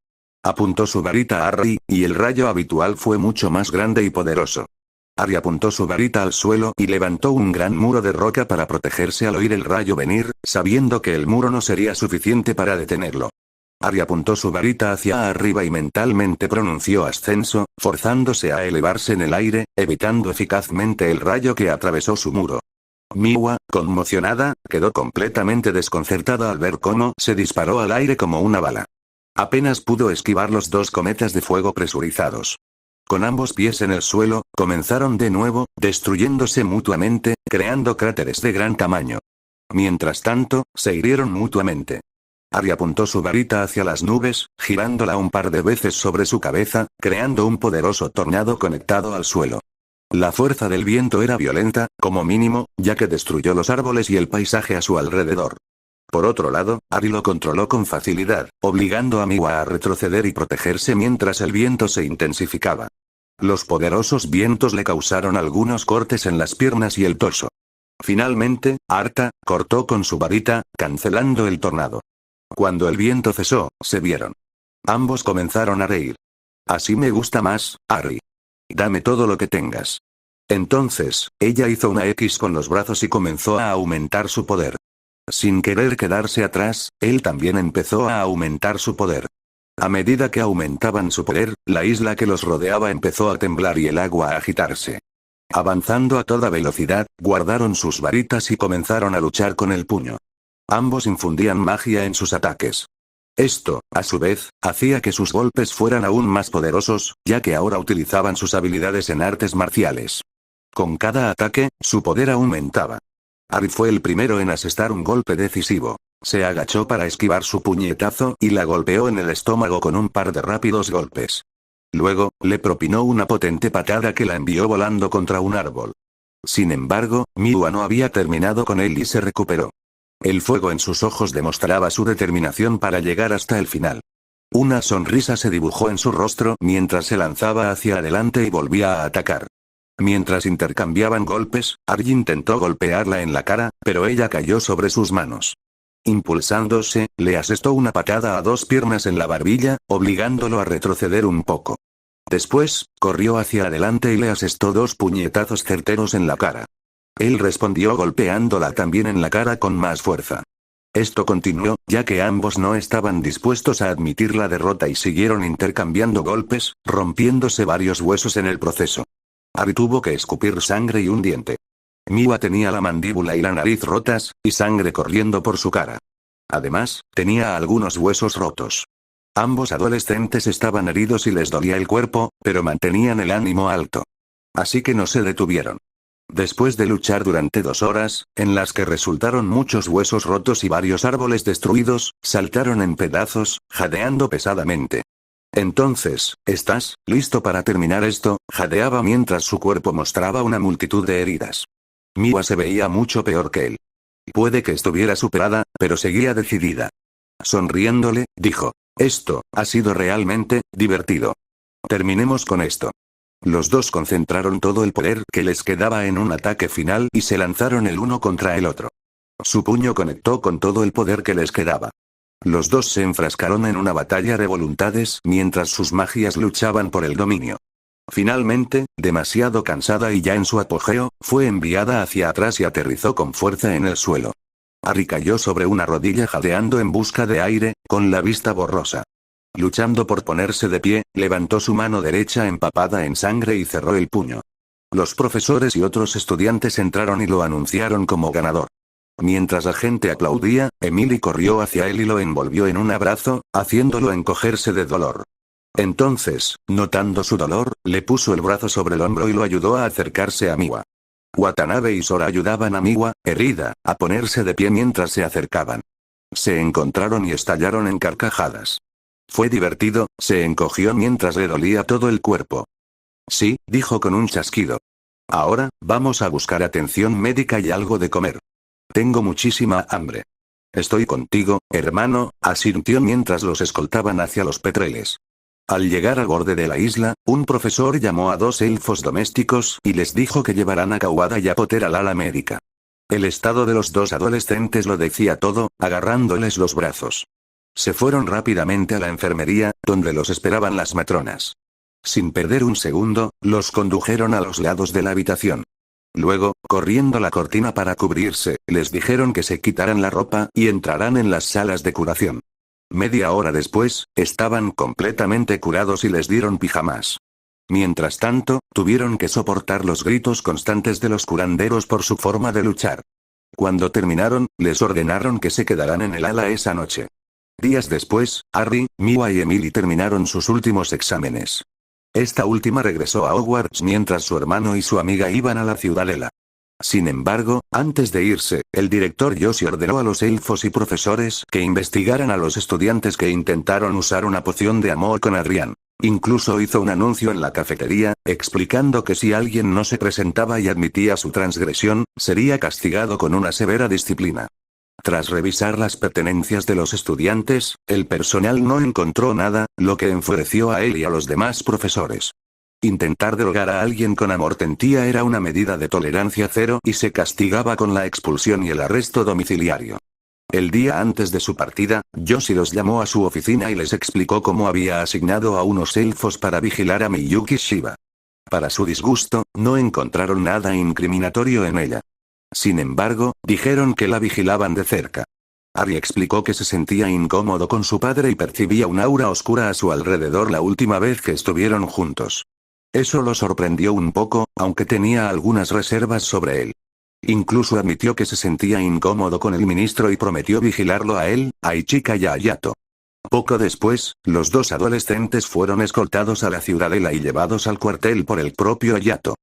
Apuntó su varita a Ari, y el rayo habitual fue mucho más grande y poderoso. Ari apuntó su varita al suelo y levantó un gran muro de roca para protegerse al oír el rayo venir, sabiendo que el muro no sería suficiente para detenerlo. Ari apuntó su varita hacia arriba y mentalmente pronunció ascenso, forzándose a elevarse en el aire, evitando eficazmente el rayo que atravesó su muro. Miwa, conmocionada, quedó completamente desconcertada al ver cómo se disparó al aire como una bala. Apenas pudo esquivar los 2 cometas de fuego presurizados. Con ambos pies en el suelo, comenzaron de nuevo, destruyéndose mutuamente, creando cráteres de gran tamaño. Mientras tanto, se hirieron mutuamente. Ari apuntó su varita hacia las nubes, girándola un par de veces sobre su cabeza, creando un poderoso tornado conectado al suelo. La fuerza del viento era violenta, como mínimo, ya que destruyó los árboles y el paisaje a su alrededor. Por otro lado, Ari lo controló con facilidad, obligando a Miwa a retroceder y protegerse mientras el viento se intensificaba. Los poderosos vientos le causaron algunos cortes en las piernas y el torso. Finalmente, Arta cortó con su varita, cancelando el tornado. Cuando el viento cesó, se vieron. Ambos comenzaron a reír. Así me gusta más, Ari. Dame todo lo que tengas. Entonces, ella hizo una X con los brazos y comenzó a aumentar su poder. Sin querer quedarse atrás, él también empezó a aumentar su poder. A medida que aumentaban su poder, la isla que los rodeaba empezó a temblar y el agua a agitarse. Avanzando a toda velocidad, guardaron sus varitas y comenzaron a luchar con el puño. Ambos infundían magia en sus ataques. Esto, a su vez, hacía que sus golpes fueran aún más poderosos, ya que ahora utilizaban sus habilidades en artes marciales. Con cada ataque, su poder aumentaba. Ari fue el primero en asestar un golpe decisivo. Se agachó para esquivar su puñetazo y la golpeó en el estómago con un par de rápidos golpes. Luego, le propinó una potente patada que la envió volando contra un árbol. Sin embargo, Miwa no había terminado con él y se recuperó. El fuego en sus ojos demostraba su determinación para llegar hasta el final. Una sonrisa se dibujó en su rostro mientras se lanzaba hacia adelante y volvía a atacar. Mientras intercambiaban golpes, Ari intentó golpearla en la cara, pero ella cayó sobre sus manos. Impulsándose, le asestó una patada a 2 piernas en la barbilla, obligándolo a retroceder un poco. Después, corrió hacia adelante y le asestó 2 puñetazos certeros en la cara. Él respondió golpeándola también en la cara con más fuerza. Esto continuó, ya que ambos no estaban dispuestos a admitir la derrota y siguieron intercambiando golpes, rompiéndose varios huesos en el proceso. Ari tuvo que escupir sangre y un diente. Miwa tenía la mandíbula y la nariz rotas, y sangre corriendo por su cara. Además, tenía algunos huesos rotos. Ambos adolescentes estaban heridos y les dolía el cuerpo, pero mantenían el ánimo alto. Así que no se detuvieron. Después de luchar durante 2 horas, en las que resultaron muchos huesos rotos y varios árboles destruidos, saltaron en pedazos, jadeando pesadamente. Entonces, ¿estás listo para terminar esto? Jadeaba mientras su cuerpo mostraba una multitud de heridas. Miwa se veía mucho peor que él. Puede que estuviera superada, pero seguía decidida. Sonriéndole, dijo, esto ha sido realmente divertido. Terminemos con esto. Los dos concentraron todo el poder que les quedaba en un ataque final y se lanzaron el uno contra el otro. Su puño conectó con todo el poder que les quedaba. Los dos se enfrascaron en una batalla de voluntades mientras sus magias luchaban por el dominio. Finalmente, demasiado cansada y ya en su apogeo, fue enviada hacia atrás y aterrizó con fuerza en el suelo. Ari cayó sobre una rodilla jadeando en busca de aire, con la vista borrosa. Luchando por ponerse de pie, levantó su mano derecha empapada en sangre y cerró el puño. Los profesores y otros estudiantes entraron y lo anunciaron como ganador. Mientras la gente aplaudía, Emily corrió hacia él y lo envolvió en un abrazo, haciéndolo encogerse de dolor. Entonces, notando su dolor, le puso el brazo sobre el hombro y lo ayudó a acercarse a Miwa. Watanabe y Sora ayudaban a Miwa, herida, a ponerse de pie mientras se acercaban. Se encontraron y estallaron en carcajadas. Fue divertido, se encogió mientras le dolía todo el cuerpo. Sí, dijo con un chasquido. Ahora, vamos a buscar atención médica y algo de comer. Tengo muchísima hambre. Estoy contigo, hermano, asintió mientras los escoltaban hacia los petreles. Al llegar al borde de la isla, un profesor llamó a 2 elfos domésticos y les dijo que llevarán a Kawada y a Potter al ala médica. El estado de los 2 adolescentes lo decía todo, agarrándoles los brazos. Se fueron rápidamente a la enfermería, donde los esperaban las matronas. Sin perder un segundo, los condujeron a los lados de la habitación. Luego, corriendo la cortina para cubrirse, les dijeron que se quitaran la ropa y entrarán en las salas de curación. Media hora después, estaban completamente curados y les dieron pijamas. Mientras tanto, tuvieron que soportar los gritos constantes de los curanderos por su forma de luchar. Cuando terminaron, les ordenaron que se quedaran en el ala esa noche. Días después, Harry, Miwa y Emily terminaron sus últimos exámenes. Esta última regresó a Hogwarts mientras su hermano y su amiga iban a la ciudadela. Sin embargo, antes de irse, el director Yoshi ordenó a los elfos y profesores que investigaran a los estudiantes que intentaron usar una poción de amor con Adrián. Incluso hizo un anuncio en la cafetería, explicando que si alguien no se presentaba y admitía su transgresión, sería castigado con una severa disciplina. Tras revisar las pertenencias de los estudiantes, el personal no encontró nada, lo que enfureció a él y a los demás profesores. Intentar drogar a alguien con amortentía era una medida de tolerancia cero y se castigaba con la expulsión y el arresto domiciliario. El día antes de su partida, Yoshi los llamó a su oficina y les explicó cómo había asignado a unos elfos para vigilar a Miyuki Shiba. Para su disgusto, no encontraron nada incriminatorio en ella. Sin embargo, dijeron que la vigilaban de cerca. Harry explicó que se sentía incómodo con su padre y percibía un aura oscura a su alrededor la última vez que estuvieron juntos. Eso lo sorprendió un poco, aunque tenía algunas reservas sobre él. Incluso admitió que se sentía incómodo con el ministro y prometió vigilarlo a él, a Ichika y a Hayato. Poco después, los 2 adolescentes fueron escoltados a la ciudadela y llevados al cuartel por el propio Hayato.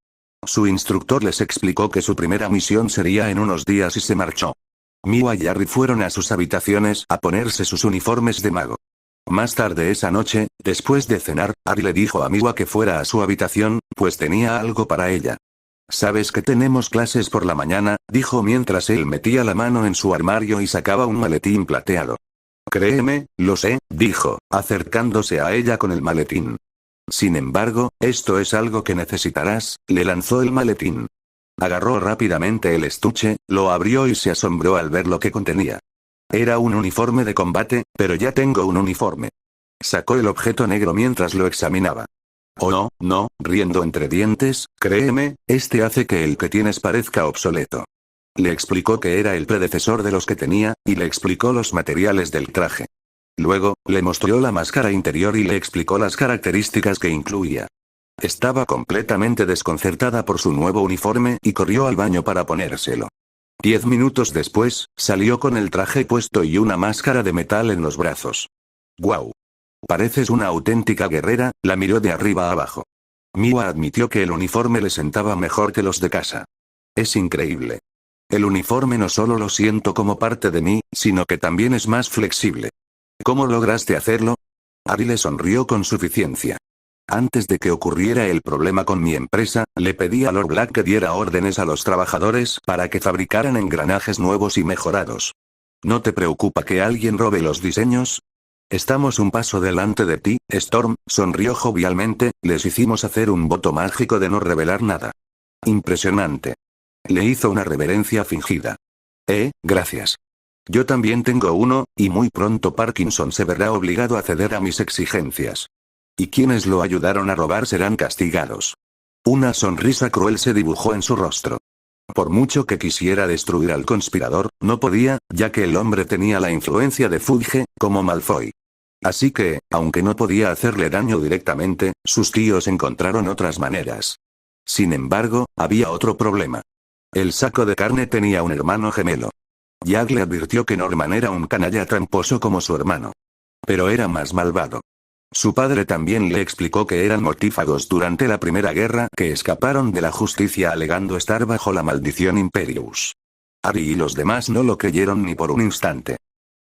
Su instructor les explicó que su primera misión sería en unos días y se marchó. Miwa y Harry fueron a sus habitaciones a ponerse sus uniformes de mago. Más tarde esa noche, después de cenar, Harry le dijo a Miwa que fuera a su habitación, pues tenía algo para ella. «¿Sabes que tenemos clases por la mañana?», dijo mientras él metía la mano en su armario y sacaba un maletín plateado. «Créeme, lo sé», dijo, acercándose a ella con el maletín. «Sin embargo, esto es algo que necesitarás», le lanzó el maletín. Agarró rápidamente el estuche, lo abrió y se asombró al ver lo que contenía. Era un uniforme de combate, pero ya tengo un uniforme. Sacó el objeto negro mientras lo examinaba. «Oh no, no», riendo entre dientes, «créeme, este hace que el que tienes parezca obsoleto». Le explicó que era el predecesor de los que tenía, y le explicó los materiales del traje. Luego, le mostró la máscara interior y le explicó las características que incluía. Estaba completamente desconcertada por su nuevo uniforme y corrió al baño para ponérselo. 10 minutos después, salió con el traje puesto y una máscara de metal en los brazos. «¡Guau! Pareces una auténtica guerrera», la miró de arriba a abajo. Miwa admitió que el uniforme le sentaba mejor que los de casa. Es increíble. El uniforme no solo lo siento como parte de mí, sino que también es más flexible. ¿Cómo lograste hacerlo? Ari le sonrió con suficiencia. Antes de que ocurriera el problema con mi empresa, le pedí a Lord Black que diera órdenes a los trabajadores para que fabricaran engranajes nuevos y mejorados. ¿No te preocupa que alguien robe los diseños? Estamos un paso delante de ti, Storm, sonrió jovialmente. Les hicimos hacer un voto mágico de no revelar nada. Impresionante. Le hizo una reverencia fingida. Gracias. Yo también tengo uno, y muy pronto Parkinson se verá obligado a ceder a mis exigencias. Y quienes lo ayudaron a robar serán castigados. Una sonrisa cruel se dibujó en su rostro. Por mucho que quisiera destruir al conspirador, no podía, ya que el hombre tenía la influencia de Fudge, como Malfoy. Así que, aunque no podía hacerle daño directamente, sus tíos encontraron otras maneras. Sin embargo, había otro problema. El saco de carne tenía un hermano gemelo. Jack le advirtió que Norman era un canalla tramposo como su hermano. Pero era más malvado. Su padre también le explicó que eran mortífagos durante la Primera Guerra, que escaparon de la justicia alegando estar bajo la maldición Imperius. Harry y los demás no lo creyeron ni por un instante.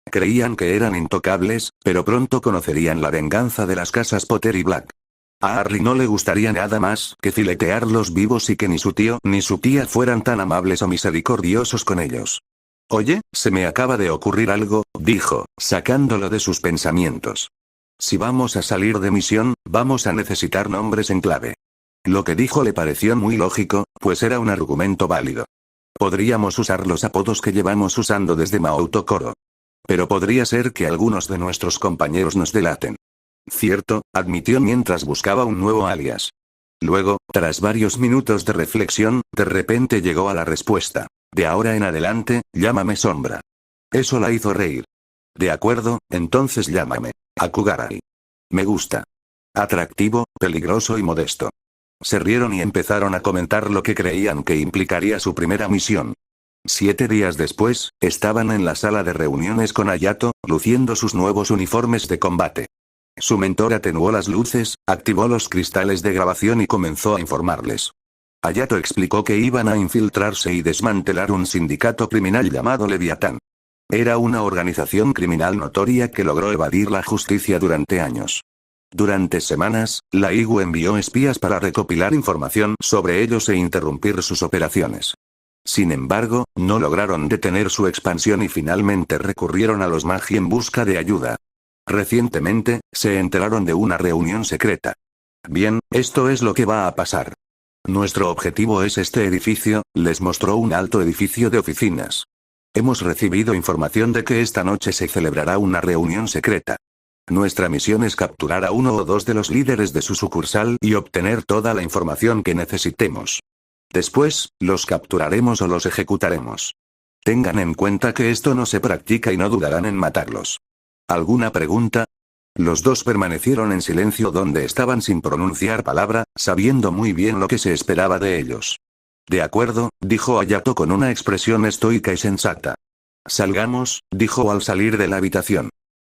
Creían que eran intocables, pero pronto conocerían la venganza de las casas Potter y Black. A Harry no le gustaría nada más que filetearlos vivos y que ni su tío ni su tía fueran tan amables o misericordiosos con ellos. Oye, se me acaba de ocurrir algo, dijo, sacándolo de sus pensamientos. Si vamos a salir de misión, vamos a necesitar nombres en clave. Lo que dijo le pareció muy lógico, pues era un argumento válido. Podríamos usar los apodos que llevamos usando desde Maouto Koro. Pero podría ser que algunos de nuestros compañeros nos delaten. Cierto, admitió mientras buscaba un nuevo alias. Luego, tras varios minutos de reflexión, de repente llegó a la respuesta. De ahora en adelante, llámame Sombra. Eso la hizo reír. De acuerdo, entonces llámame Akugarai. Me gusta. Atractivo, peligroso y modesto. Se rieron y empezaron a comentar lo que creían que implicaría su primera misión. 7 días después, estaban en la sala de reuniones con Hayato, luciendo sus nuevos uniformes de combate. Su mentor atenuó las luces, activó los cristales de grabación y comenzó a informarles. Hayato explicó que iban a infiltrarse y desmantelar un sindicato criminal llamado Leviatán. Era una organización criminal notoria que logró evadir la justicia durante años. Durante semanas, la IGU envió espías para recopilar información sobre ellos e interrumpir sus operaciones. Sin embargo, no lograron detener su expansión y finalmente recurrieron a los Magi en busca de ayuda. Recientemente, se enteraron de una reunión secreta. Bien, esto es lo que va a pasar. Nuestro objetivo es este edificio, les mostró un alto edificio de oficinas. Hemos recibido información de que esta noche se celebrará una reunión secreta. Nuestra misión es capturar a 1 o 2 de los líderes de su sucursal y obtener toda la información que necesitemos. Después, los capturaremos o los ejecutaremos. Tengan en cuenta que esto no se practica y no dudarán en matarlos. ¿Alguna pregunta? Los dos permanecieron en silencio donde estaban sin pronunciar palabra, sabiendo muy bien lo que se esperaba de ellos. De acuerdo, dijo Hayato con una expresión estoica y sensata. Salgamos, dijo al salir de la habitación.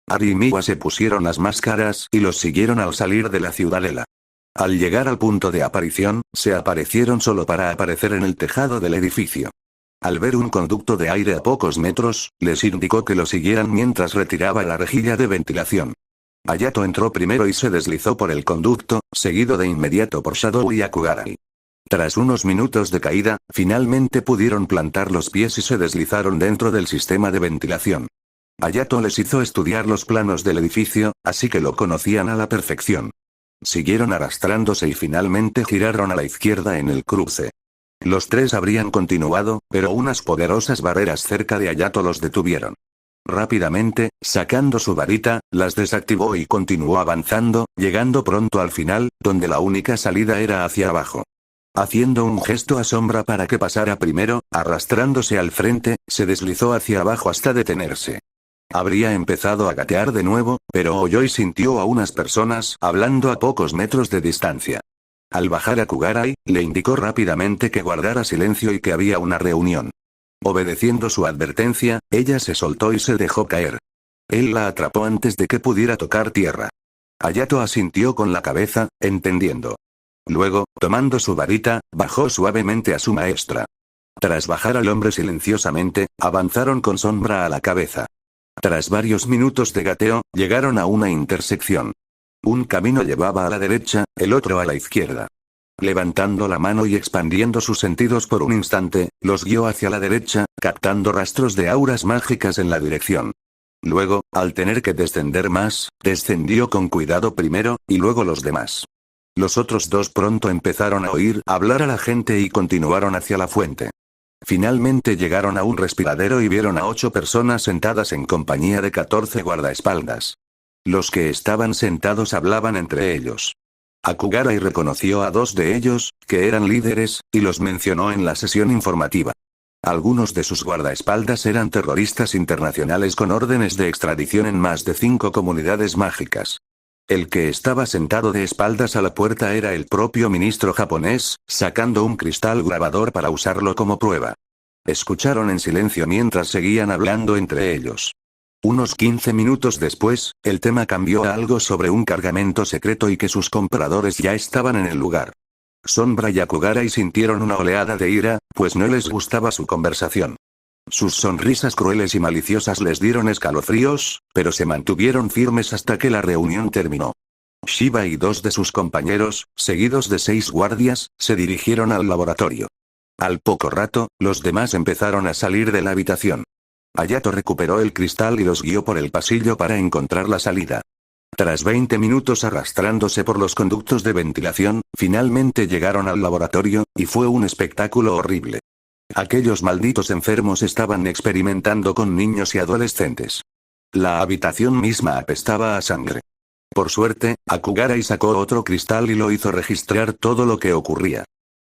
Ari y Miwa se pusieron las máscaras y los siguieron al salir de la ciudadela. Al llegar al punto de aparición, se aparecieron solo para aparecer en el tejado del edificio. Al ver un conducto de aire a pocos metros, les indicó que lo siguieran mientras retiraba la rejilla de ventilación. Hayato entró primero y se deslizó por el conducto, seguido de inmediato por Shadow y Akugarai. Tras unos minutos de caída, finalmente pudieron plantar los pies y se deslizaron dentro del sistema de ventilación. Hayato les hizo estudiar los planos del edificio, así que lo conocían a la perfección. Siguieron arrastrándose y finalmente giraron a la izquierda en el cruce. Los tres habrían continuado, pero unas poderosas barreras cerca de Hayato los detuvieron. Rápidamente, sacando su varita, las desactivó y continuó avanzando, llegando pronto al final, donde la única salida era hacia abajo. Haciendo un gesto a Sombra para que pasara primero, arrastrándose al frente, se deslizó hacia abajo hasta detenerse. Habría empezado a gatear de nuevo, pero oyó y sintió a unas personas hablando a pocos metros de distancia. Al bajar a Akugarai, le indicó rápidamente que guardara silencio y que había una reunión. Obedeciendo su advertencia, ella se soltó y se dejó caer. Él la atrapó antes de que pudiera tocar tierra. Hayato asintió con la cabeza, entendiendo. Luego, tomando su varita, bajó suavemente a su maestra. Tras bajar al hombre silenciosamente, avanzaron con Sombra a la cabeza. Tras varios minutos de gateo, llegaron a una intersección. Un camino llevaba a la derecha, el otro a la izquierda. Levantando la mano y expandiendo sus sentidos por un instante, los guió hacia la derecha, captando rastros de auras mágicas en la dirección. Luego, al tener que descender más, descendió con cuidado primero, y luego los demás. Los otros dos pronto empezaron a oír hablar a la gente y continuaron hacia la fuente. Finalmente llegaron a un respiradero y vieron a 8 personas sentadas en compañía de 14 guardaespaldas. Los que estaban sentados hablaban entre ellos. Akugarai reconoció a 2 de ellos, que eran líderes, y los mencionó en la sesión informativa. Algunos de sus guardaespaldas eran terroristas internacionales con órdenes de extradición en más de 5 comunidades mágicas. El que estaba sentado de espaldas a la puerta era el propio ministro japonés, sacando un cristal grabador para usarlo como prueba. Escucharon en silencio mientras seguían hablando entre ellos. Unos 15 minutos después, el tema cambió a algo sobre un cargamento secreto y que sus compradores ya estaban en el lugar. Sombra y Akugarai sintieron una oleada de ira, pues no les gustaba su conversación. Sus sonrisas crueles y maliciosas les dieron escalofríos, pero se mantuvieron firmes hasta que la reunión terminó. Shiba y 2 de sus compañeros, seguidos de 6 guardias, se dirigieron al laboratorio. Al poco rato, los demás empezaron a salir de la habitación. Hayato recuperó el cristal y los guió por el pasillo para encontrar la salida. Tras 20 minutos arrastrándose por los conductos de ventilación, finalmente llegaron al laboratorio, y fue un espectáculo horrible. Aquellos malditos enfermos estaban experimentando con niños y adolescentes. La habitación misma apestaba a sangre. Por suerte, Akugarai sacó otro cristal y lo hizo registrar todo lo que ocurría.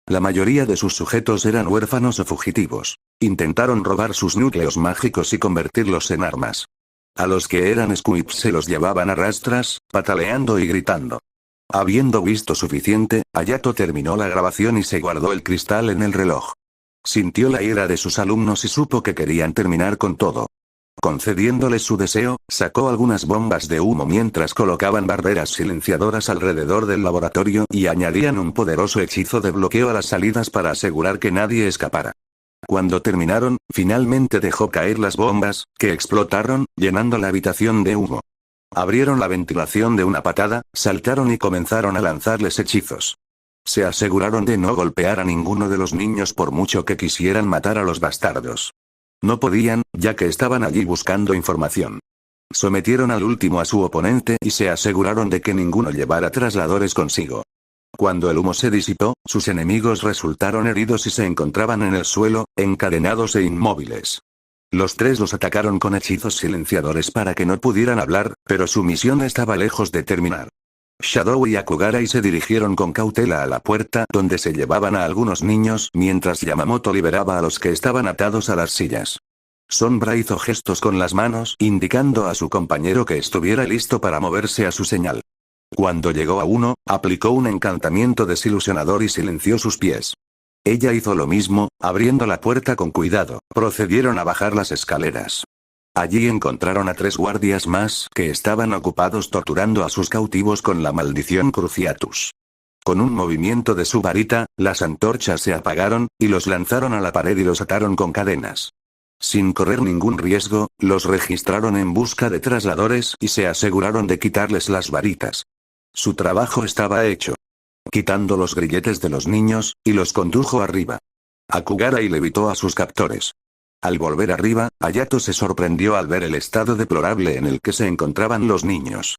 La mayoría de sus sujetos eran huérfanos o fugitivos. Intentaron robar sus núcleos mágicos y convertirlos en armas. A los que eran squibs se los llevaban a rastras, pataleando y gritando. Habiendo visto suficiente, Hayato terminó la grabación y se guardó el cristal en el reloj. Sintió la ira de sus alumnos y supo que querían terminar con todo. Concediéndoles su deseo, sacó algunas bombas de humo mientras colocaban barreras silenciadoras alrededor del laboratorio y añadían un poderoso hechizo de bloqueo a las salidas para asegurar que nadie escapara. Cuando terminaron, finalmente dejó caer las bombas, que explotaron, llenando la habitación de humo. Abrieron la ventilación de una patada, saltaron y comenzaron a lanzarles hechizos. Se aseguraron de no golpear a ninguno de los niños por mucho que quisieran matar a los bastardos. No podían, ya que estaban allí buscando información. Sometieron al último a su oponente y se aseguraron de que ninguno llevara trasladores consigo. Cuando el humo se disipó, sus enemigos resultaron heridos y se encontraban en el suelo, encadenados e inmóviles. Los 3 los atacaron con hechizos silenciadores para que no pudieran hablar, pero su misión estaba lejos de terminar. Shadow y Akugarai se dirigieron con cautela a la puerta donde se llevaban a algunos niños mientras Yamamoto liberaba a los que estaban atados a las sillas. Sombra hizo gestos con las manos indicando a su compañero que estuviera listo para moverse a su señal. Cuando llegó a uno, aplicó un encantamiento desilusionador y silenció sus pies. Ella hizo lo mismo, abriendo la puerta con cuidado. Procedieron a bajar las escaleras. Allí encontraron a 3 guardias más que estaban ocupados torturando a sus cautivos con la maldición Cruciatus. Con un movimiento de su varita, las antorchas se apagaron, y los lanzaron a la pared y los ataron con cadenas. Sin correr ningún riesgo, los registraron en busca de trasladores y se aseguraron de quitarles las varitas. Su trabajo estaba hecho. Quitando los grilletes de los niños, y los condujo arriba. Akugarai levitó a sus captores. Al volver arriba, Hayato se sorprendió al ver el estado deplorable en el que se encontraban los niños.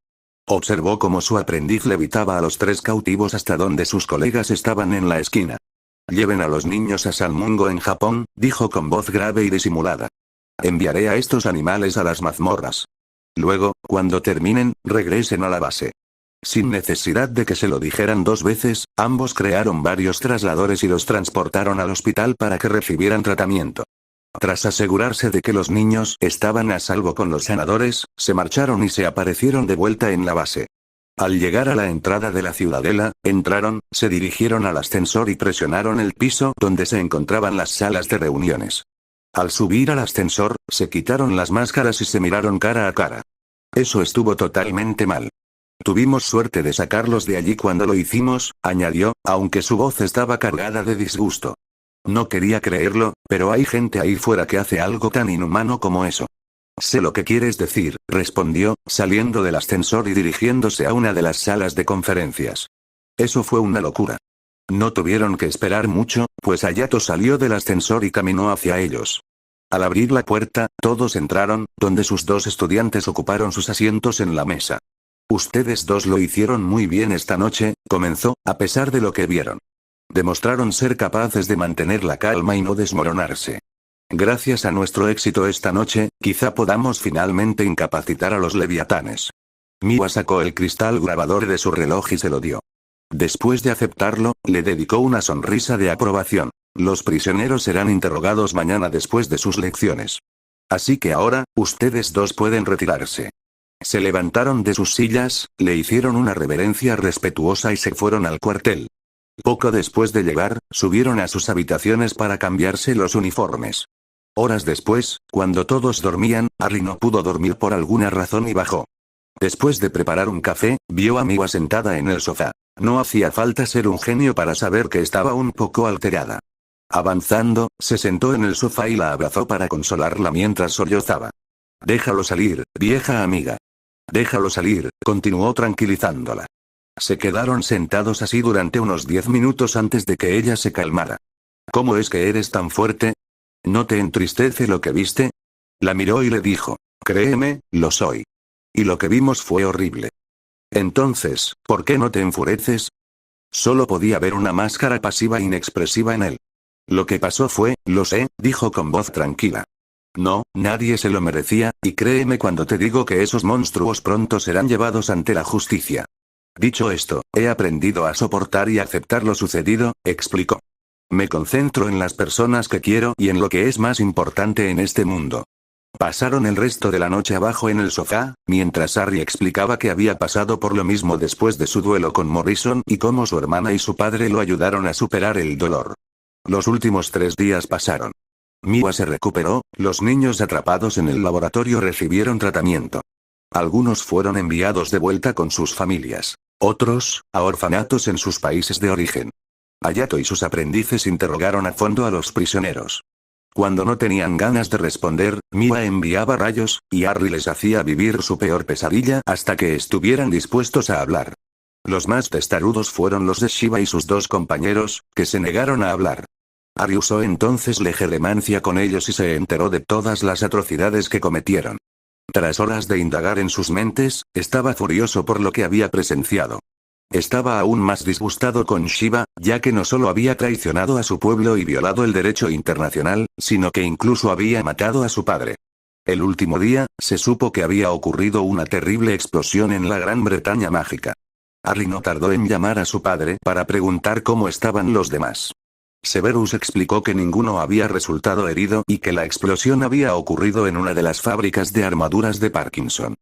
Observó cómo su aprendiz levitaba a los 3 cautivos hasta donde sus colegas estaban en la esquina. Lleven a los niños a Salmungo en Japón, dijo con voz grave y disimulada. Enviaré a estos animales a las mazmorras. Luego, cuando terminen, regresen a la base. Sin necesidad de que se lo dijeran 2 veces, ambos crearon varios trasladores y los transportaron al hospital para que recibieran tratamiento. Tras asegurarse de que los niños estaban a salvo con los sanadores, se marcharon y se aparecieron de vuelta en la base. Al llegar a la entrada de la ciudadela, entraron, se dirigieron al ascensor y presionaron el piso donde se encontraban las salas de reuniones. Al subir al ascensor, se quitaron las máscaras y se miraron cara a cara. Eso estuvo totalmente mal. Tuvimos suerte de sacarlos de allí cuando lo hicimos, añadió, aunque su voz estaba cargada de disgusto. No quería creerlo, pero hay gente ahí fuera que hace algo tan inhumano como eso. Sé lo que quieres decir, respondió, saliendo del ascensor y dirigiéndose a una de las salas de conferencias. Eso fue una locura. No tuvieron que esperar mucho, pues Hayato salió del ascensor y caminó hacia ellos. Al abrir la puerta, todos entraron, donde sus dos estudiantes ocuparon sus asientos en la mesa. Ustedes dos lo hicieron muy bien esta noche, comenzó, a pesar de lo que vieron. Demostraron ser capaces de mantener la calma y no desmoronarse. Gracias a nuestro éxito esta noche, quizá podamos finalmente incapacitar a los leviatanes. Miwa sacó el cristal grabador de su reloj y se lo dio. Después de aceptarlo, le dedicó una sonrisa de aprobación. Los prisioneros serán interrogados mañana después de sus lecciones. Así que ahora, ustedes dos pueden retirarse. Se levantaron de sus sillas, le hicieron una reverencia respetuosa y se fueron al cuartel. Poco después de llegar, subieron a sus habitaciones para cambiarse los uniformes. Horas después, cuando todos dormían, Harry no pudo dormir por alguna razón y bajó. Después de preparar un café, vio a Miwa sentada en el sofá. No hacía falta ser un genio para saber que estaba un poco alterada. Avanzando, se sentó en el sofá y la abrazó para consolarla mientras sollozaba. Déjalo salir, vieja amiga. Déjalo salir, continuó tranquilizándola. Se quedaron sentados así durante unos 10 minutos antes de que ella se calmara. ¿Cómo es que eres tan fuerte? ¿No te entristece lo que viste? La miró y le dijo, créeme, lo soy. Y lo que vimos fue horrible. Entonces, ¿por qué no te enfureces? Solo podía ver una máscara pasiva e inexpresiva en él. Lo que pasó fue, lo sé, dijo con voz tranquila. No, nadie se lo merecía, y créeme cuando te digo que esos monstruos pronto serán llevados ante la justicia. Dicho esto, he aprendido a soportar y aceptar lo sucedido, explicó. Me concentro en las personas que quiero y en lo que es más importante en este mundo. Pasaron el resto de la noche abajo en el sofá, mientras Harry explicaba que había pasado por lo mismo después de su duelo con Morrison y cómo su hermana y su padre lo ayudaron a superar el dolor. Los últimos 3 días pasaron. Miwa se recuperó, los niños atrapados en el laboratorio recibieron tratamiento. Algunos fueron enviados de vuelta con sus familias, otros, a orfanatos en sus países de origen. Hayato y sus aprendices interrogaron a fondo a los prisioneros. Cuando no tenían ganas de responder, Miwa enviaba rayos, y Harry les hacía vivir su peor pesadilla hasta que estuvieran dispuestos a hablar. Los más testarudos fueron los de Shiva y sus 2 compañeros, que se negaron a hablar. Harry usó entonces legeremancia con ellos y se enteró de todas las atrocidades que cometieron. Tras horas de indagar en sus mentes, estaba furioso por lo que había presenciado. Estaba aún más disgustado con Shiva, ya que no solo había traicionado a su pueblo y violado el derecho internacional, sino que incluso había matado a su padre. El último día, se supo que había ocurrido una terrible explosión en la Gran Bretaña mágica. Harry no tardó en llamar a su padre para preguntar cómo estaban los demás. Severus explicó que ninguno había resultado herido y que la explosión había ocurrido en una de las fábricas de armaduras de Parkinson.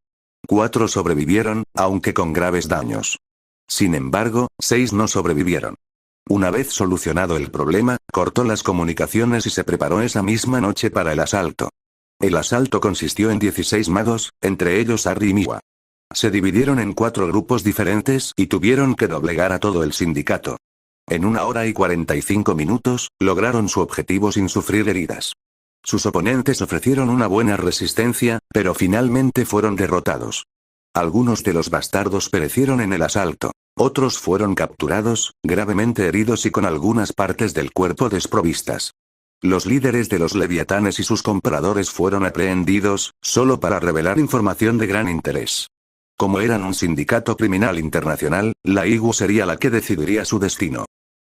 4 sobrevivieron, aunque con graves daños. Sin embargo, 6 no sobrevivieron. Una vez solucionado el problema, cortó las comunicaciones y se preparó esa misma noche para el asalto. El asalto consistió en 16 magos, entre ellos Harry y Miwa. Se dividieron en 4 grupos diferentes y tuvieron que doblegar a todo el sindicato. En 1 hora y 45 minutos, lograron su objetivo sin sufrir heridas. Sus oponentes ofrecieron una buena resistencia, pero finalmente fueron derrotados. Algunos de los bastardos perecieron en el asalto. Otros fueron capturados, gravemente heridos y con algunas partes del cuerpo desprovistas. Los líderes de los leviatanes y sus compradores fueron aprehendidos, solo para revelar información de gran interés. Como eran un sindicato criminal internacional, la IGU sería la que decidiría su destino.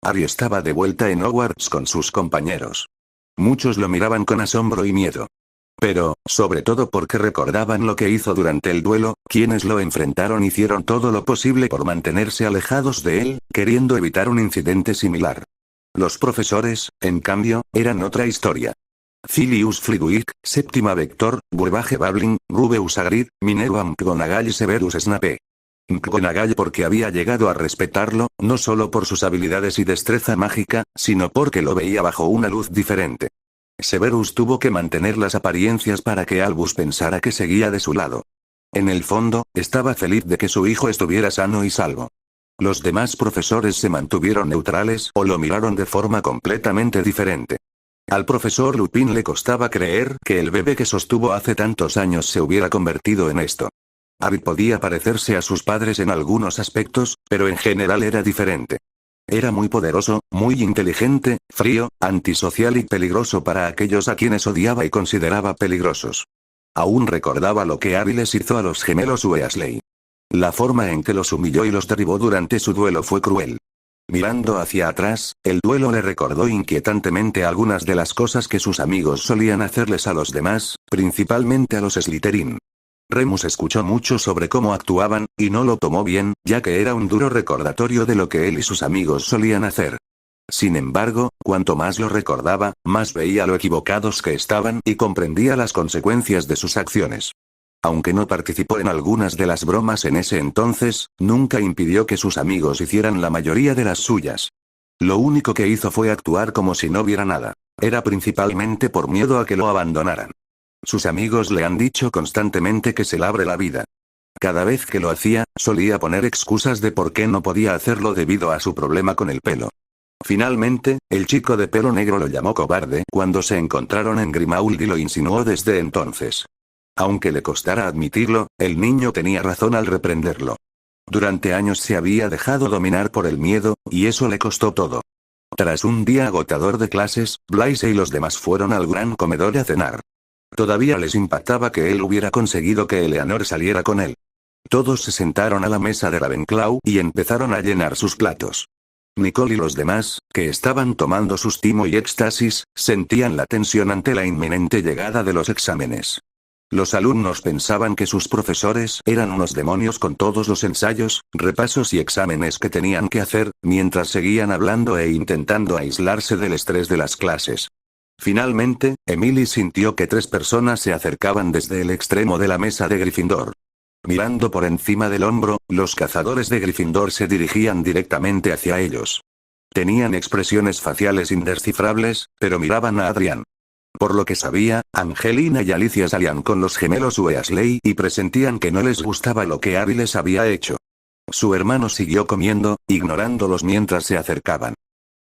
Harry estaba de vuelta en Hogwarts con sus compañeros. Muchos lo miraban con asombro y miedo. Pero, sobre todo porque recordaban lo que hizo durante el duelo, quienes lo enfrentaron hicieron todo lo posible por mantenerse alejados de él, queriendo evitar un incidente similar. Los profesores, en cambio, eran otra historia. Filius Flitwick, Séptima Vector, Burbage Babbling, Rubeus Hagrid, Minerva McGonagall y Severus Snape. McGonagall porque había llegado a respetarlo, no solo por sus habilidades y destreza mágica, sino porque lo veía bajo una luz diferente. Severus tuvo que mantener las apariencias para que Albus pensara que seguía de su lado. En el fondo, estaba feliz de que su hijo estuviera sano y salvo. Los demás profesores se mantuvieron neutrales o lo miraron de forma completamente diferente. Al profesor Lupin le costaba creer que el bebé que sostuvo hace tantos años se hubiera convertido en esto. Harry podía parecerse a sus padres en algunos aspectos, pero en general era diferente. Era muy poderoso, muy inteligente, frío, antisocial y peligroso para aquellos a quienes odiaba y consideraba peligrosos. Aún recordaba lo que Harry les hizo a los gemelos Weasley. La forma en que los humilló y los derribó durante su duelo fue cruel. Mirando hacia atrás, el duelo le recordó inquietantemente algunas de las cosas que sus amigos solían hacerles a los demás, principalmente a los Slytherin. Remus escuchó mucho sobre cómo actuaban, y no lo tomó bien, ya que era un duro recordatorio de lo que él y sus amigos solían hacer. Sin embargo, cuanto más lo recordaba, más veía lo equivocados que estaban y comprendía las consecuencias de sus acciones. Aunque no participó en algunas de las bromas en ese entonces, nunca impidió que sus amigos hicieran la mayoría de las suyas. Lo único que hizo fue actuar como si no viera nada. Era principalmente por miedo a que lo abandonaran. Sus amigos le han dicho constantemente que se labre la vida. Cada vez que lo hacía, solía poner excusas de por qué no podía hacerlo debido a su problema con el pelo. Finalmente, el chico de pelo negro lo llamó cobarde cuando se encontraron en Grimmauld y lo insinuó desde entonces. Aunque le costara admitirlo, el niño tenía razón al reprenderlo. Durante años se había dejado dominar por el miedo, y eso le costó todo. Tras un día agotador de clases, Blaise y los demás fueron al gran comedor a cenar. Todavía les impactaba que él hubiera conseguido que Eleanor saliera con él. Todos se sentaron a la mesa de Ravenclaw y empezaron a llenar sus platos. Nicole y los demás, que estaban tomando sus timo y éxtasis, sentían la tensión ante la inminente llegada de los exámenes. Los alumnos pensaban que sus profesores eran unos demonios con todos los ensayos, repasos y exámenes que tenían que hacer, mientras seguían hablando e intentando aislarse del estrés de las clases. Finalmente, Emily sintió que 3 personas se acercaban desde el extremo de la mesa de Gryffindor. Mirando por encima del hombro, los cazadores de Gryffindor se dirigían directamente hacia ellos. Tenían expresiones faciales indescifrables, pero miraban a Adrian. Por lo que sabía, Angelina y Alicia salían con los gemelos Weasley y presentían que no les gustaba lo que Harry les había hecho. Su hermano siguió comiendo, ignorándolos mientras se acercaban.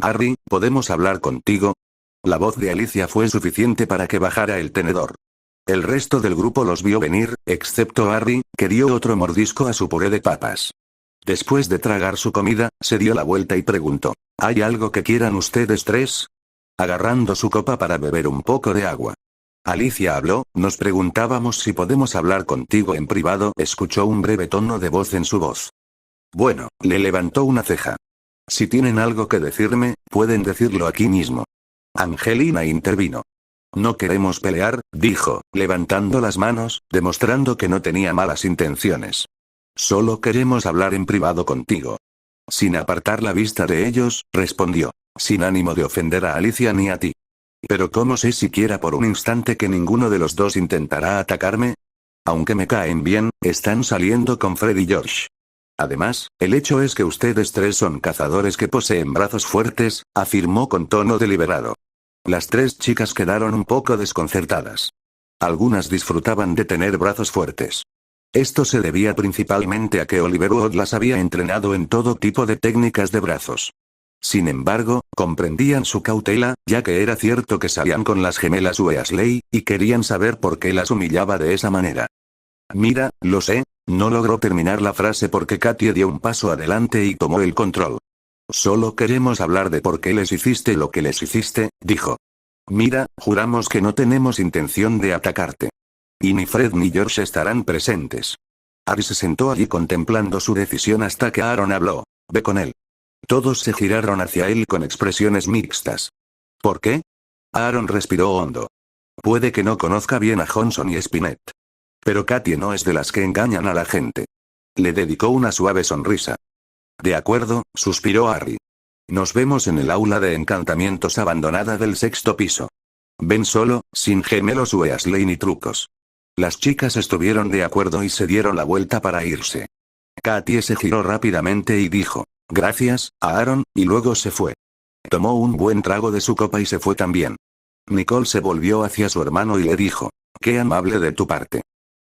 «Harry, ¿podemos hablar contigo?» La voz de Alicia fue suficiente para que bajara el tenedor. El resto del grupo los vio venir, excepto Harry, que dio otro mordisco a su puré de papas. Después de tragar su comida, se dio la vuelta y preguntó: «¿Hay algo que quieran ustedes 3?» Agarrando su copa para beber un poco de agua. Alicia habló: «Nos preguntábamos si podemos hablar contigo en privado». Escuchó un breve tono de voz en su voz. «Bueno», le levantó una ceja. «Si tienen algo que decirme, pueden decirlo aquí mismo». Angelina intervino. «No queremos pelear», dijo, levantando las manos, demostrando que no tenía malas intenciones. «Solo queremos hablar en privado contigo». Sin apartar la vista de ellos, respondió, sin ánimo de ofender a Alicia ni a ti. «Pero ¿cómo sé siquiera por un instante que ninguno de los dos intentará atacarme? Aunque me caen bien, están saliendo con Fred y George. Además, el hecho es que ustedes 3 son cazadores que poseen brazos fuertes», afirmó con tono deliberado. Las 3 chicas quedaron un poco desconcertadas. Algunas disfrutaban de tener brazos fuertes. Esto se debía principalmente a que Oliver Wood las había entrenado en todo tipo de técnicas de brazos. Sin embargo, comprendían su cautela, ya que era cierto que salían con las gemelas Weasley, y querían saber por qué las humillaba de esa manera. «Mira, lo sé», no logró terminar la frase porque Katie dio un paso adelante y tomó el control. «Solo queremos hablar de por qué les hiciste lo que les hiciste», dijo. «Mira, juramos que no tenemos intención de atacarte. Y ni Fred ni George estarán presentes». Harry se sentó allí contemplando su decisión hasta que Aaron habló. «Ve con él». Todos se giraron hacia él con expresiones mixtas. «¿Por qué?» Aaron respiró hondo. Puede que no conozca bien a Johnson y Spinett. Pero Katie no es de las que engañan a la gente. Le dedicó una suave sonrisa. «De acuerdo», suspiró Harry. «Nos vemos en el aula de encantamientos abandonada del 6º piso. Ven solo, sin gemelos Weasley ni trucos». Las chicas estuvieron de acuerdo y se dieron la vuelta para irse. Katie se giró rápidamente y dijo: «Gracias, Aaron», y luego se fue. Tomó un buen trago de su copa y se fue también. Nicole se volvió hacia su hermano y le dijo: «Qué amable de tu parte».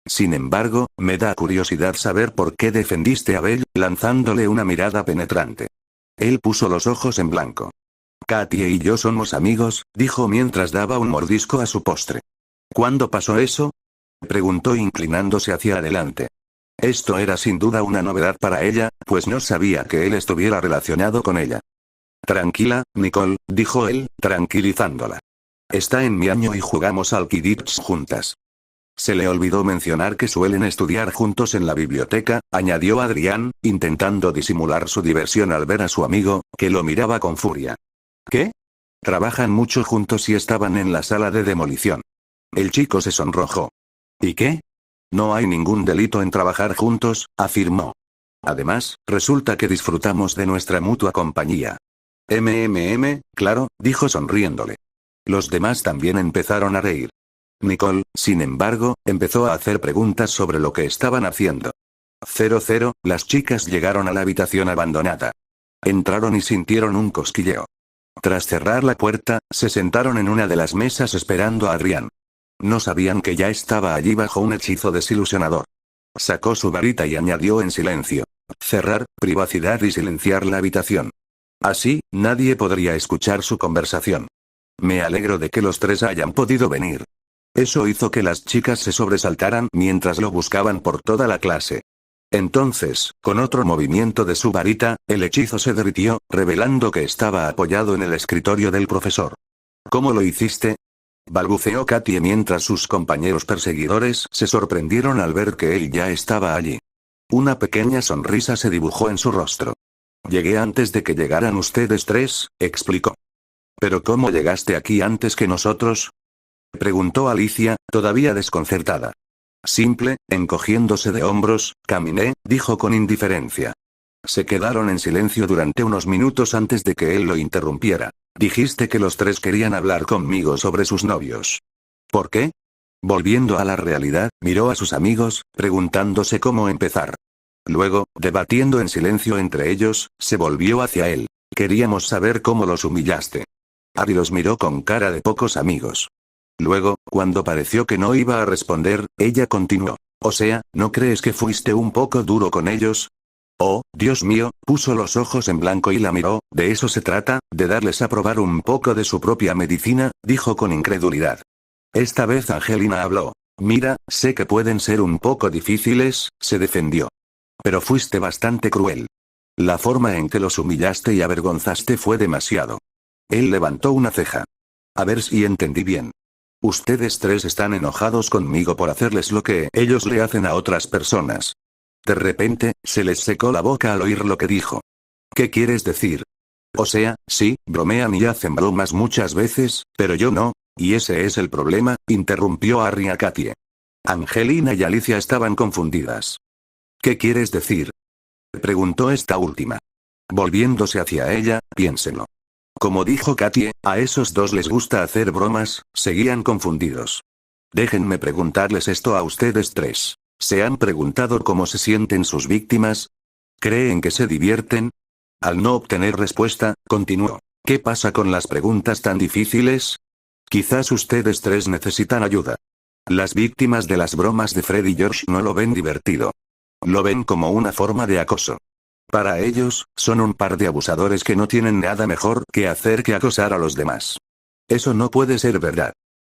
Sin embargo, me da curiosidad saber por qué defendiste a Bell, lanzándole una mirada penetrante. Él puso los ojos en blanco. Katie y yo somos amigos, dijo mientras daba un mordisco a su postre. ¿Cuándo pasó eso? Preguntó inclinándose hacia adelante. Esto era sin duda una novedad para ella, pues no sabía que él estuviera relacionado con ella. Tranquila, Nicole, dijo él, tranquilizándola. Está en mi año y jugamos al Quidditch juntas. Se le olvidó mencionar que suelen estudiar juntos en la biblioteca, añadió Adrián, intentando disimular su diversión al ver a su amigo, que lo miraba con furia. ¿Qué? Trabajan mucho juntos y estaban en la sala de demolición. El chico se sonrojó. ¿Y qué? No hay ningún delito en trabajar juntos, afirmó. Además, resulta que disfrutamos de nuestra mutua compañía. Claro, dijo sonriéndole. Los demás también empezaron a reír. Nicole, sin embargo, empezó a hacer preguntas sobre lo que estaban haciendo. 00, las chicas llegaron a la habitación abandonada. Entraron y sintieron un cosquilleo. Tras cerrar la puerta, se sentaron en una de las mesas esperando a Adrián. No sabían que ya estaba allí bajo un hechizo desilusionador. Sacó su varita y añadió en silencio. Cerrar, privacidad y silenciar la habitación. Así, nadie podría escuchar su conversación. Me alegro de que los tres hayan podido venir. Eso hizo que las chicas se sobresaltaran mientras lo buscaban por toda la clase. Entonces, con otro movimiento de su varita, el hechizo se derritió, revelando que estaba apoyado en el escritorio del profesor. ¿Cómo lo hiciste? Balbuceó Katie mientras sus compañeros perseguidores se sorprendieron al ver que él ya estaba allí. Una pequeña sonrisa se dibujó en su rostro. Llegué antes de que llegaran ustedes tres, explicó. ¿Pero cómo llegaste aquí antes que nosotros? Preguntó Alicia, todavía desconcertada. Simple, encogiéndose de hombros, caminé, dijo con indiferencia. Se quedaron en silencio durante unos minutos antes de que él lo interrumpiera. Dijiste que los tres querían hablar conmigo sobre sus novios. ¿Por qué? Volviendo a la realidad, miró a sus amigos, preguntándose cómo empezar. Luego, debatiendo en silencio entre ellos, se volvió hacia él. Queríamos saber cómo los humillaste. Harry los miró con cara de pocos amigos. Luego, cuando pareció que no iba a responder, ella continuó. O sea, ¿no crees que fuiste un poco duro con ellos? Oh, Dios mío, puso los ojos en blanco y la miró. ¿De eso se trata, de darles a probar un poco de su propia medicina?, dijo con incredulidad. Esta vez Angelina habló. Mira, sé que pueden ser un poco difíciles, se defendió. Pero fuiste bastante cruel. La forma en que los humillaste y avergonzaste fue demasiado. Él levantó una ceja. A ver si entendí bien. Ustedes tres están enojados conmigo por hacerles lo que ellos le hacen a otras personas. De repente, se les secó la boca al oír lo que dijo. ¿Qué quieres decir? O sea, sí, bromean y hacen bromas muchas veces, pero yo no, y ese es el problema, interrumpió Harry a Katie. Angelina y Alicia estaban confundidas. ¿Qué quieres decir? Preguntó esta última. Volviéndose hacia ella, piénselo. Como dijo Katie, a esos dos les gusta hacer bromas, seguían confundidos. Déjenme preguntarles esto a ustedes tres. ¿Se han preguntado cómo se sienten sus víctimas? ¿Creen que se divierten? Al no obtener respuesta, continuó. ¿Qué pasa con las preguntas tan difíciles? Quizás ustedes tres necesitan ayuda. Las víctimas de las bromas de Fred y George no lo ven divertido. Lo ven como una forma de acoso. Para ellos, son un par de abusadores que no tienen nada mejor que hacer que acosar a los demás. Eso no puede ser verdad.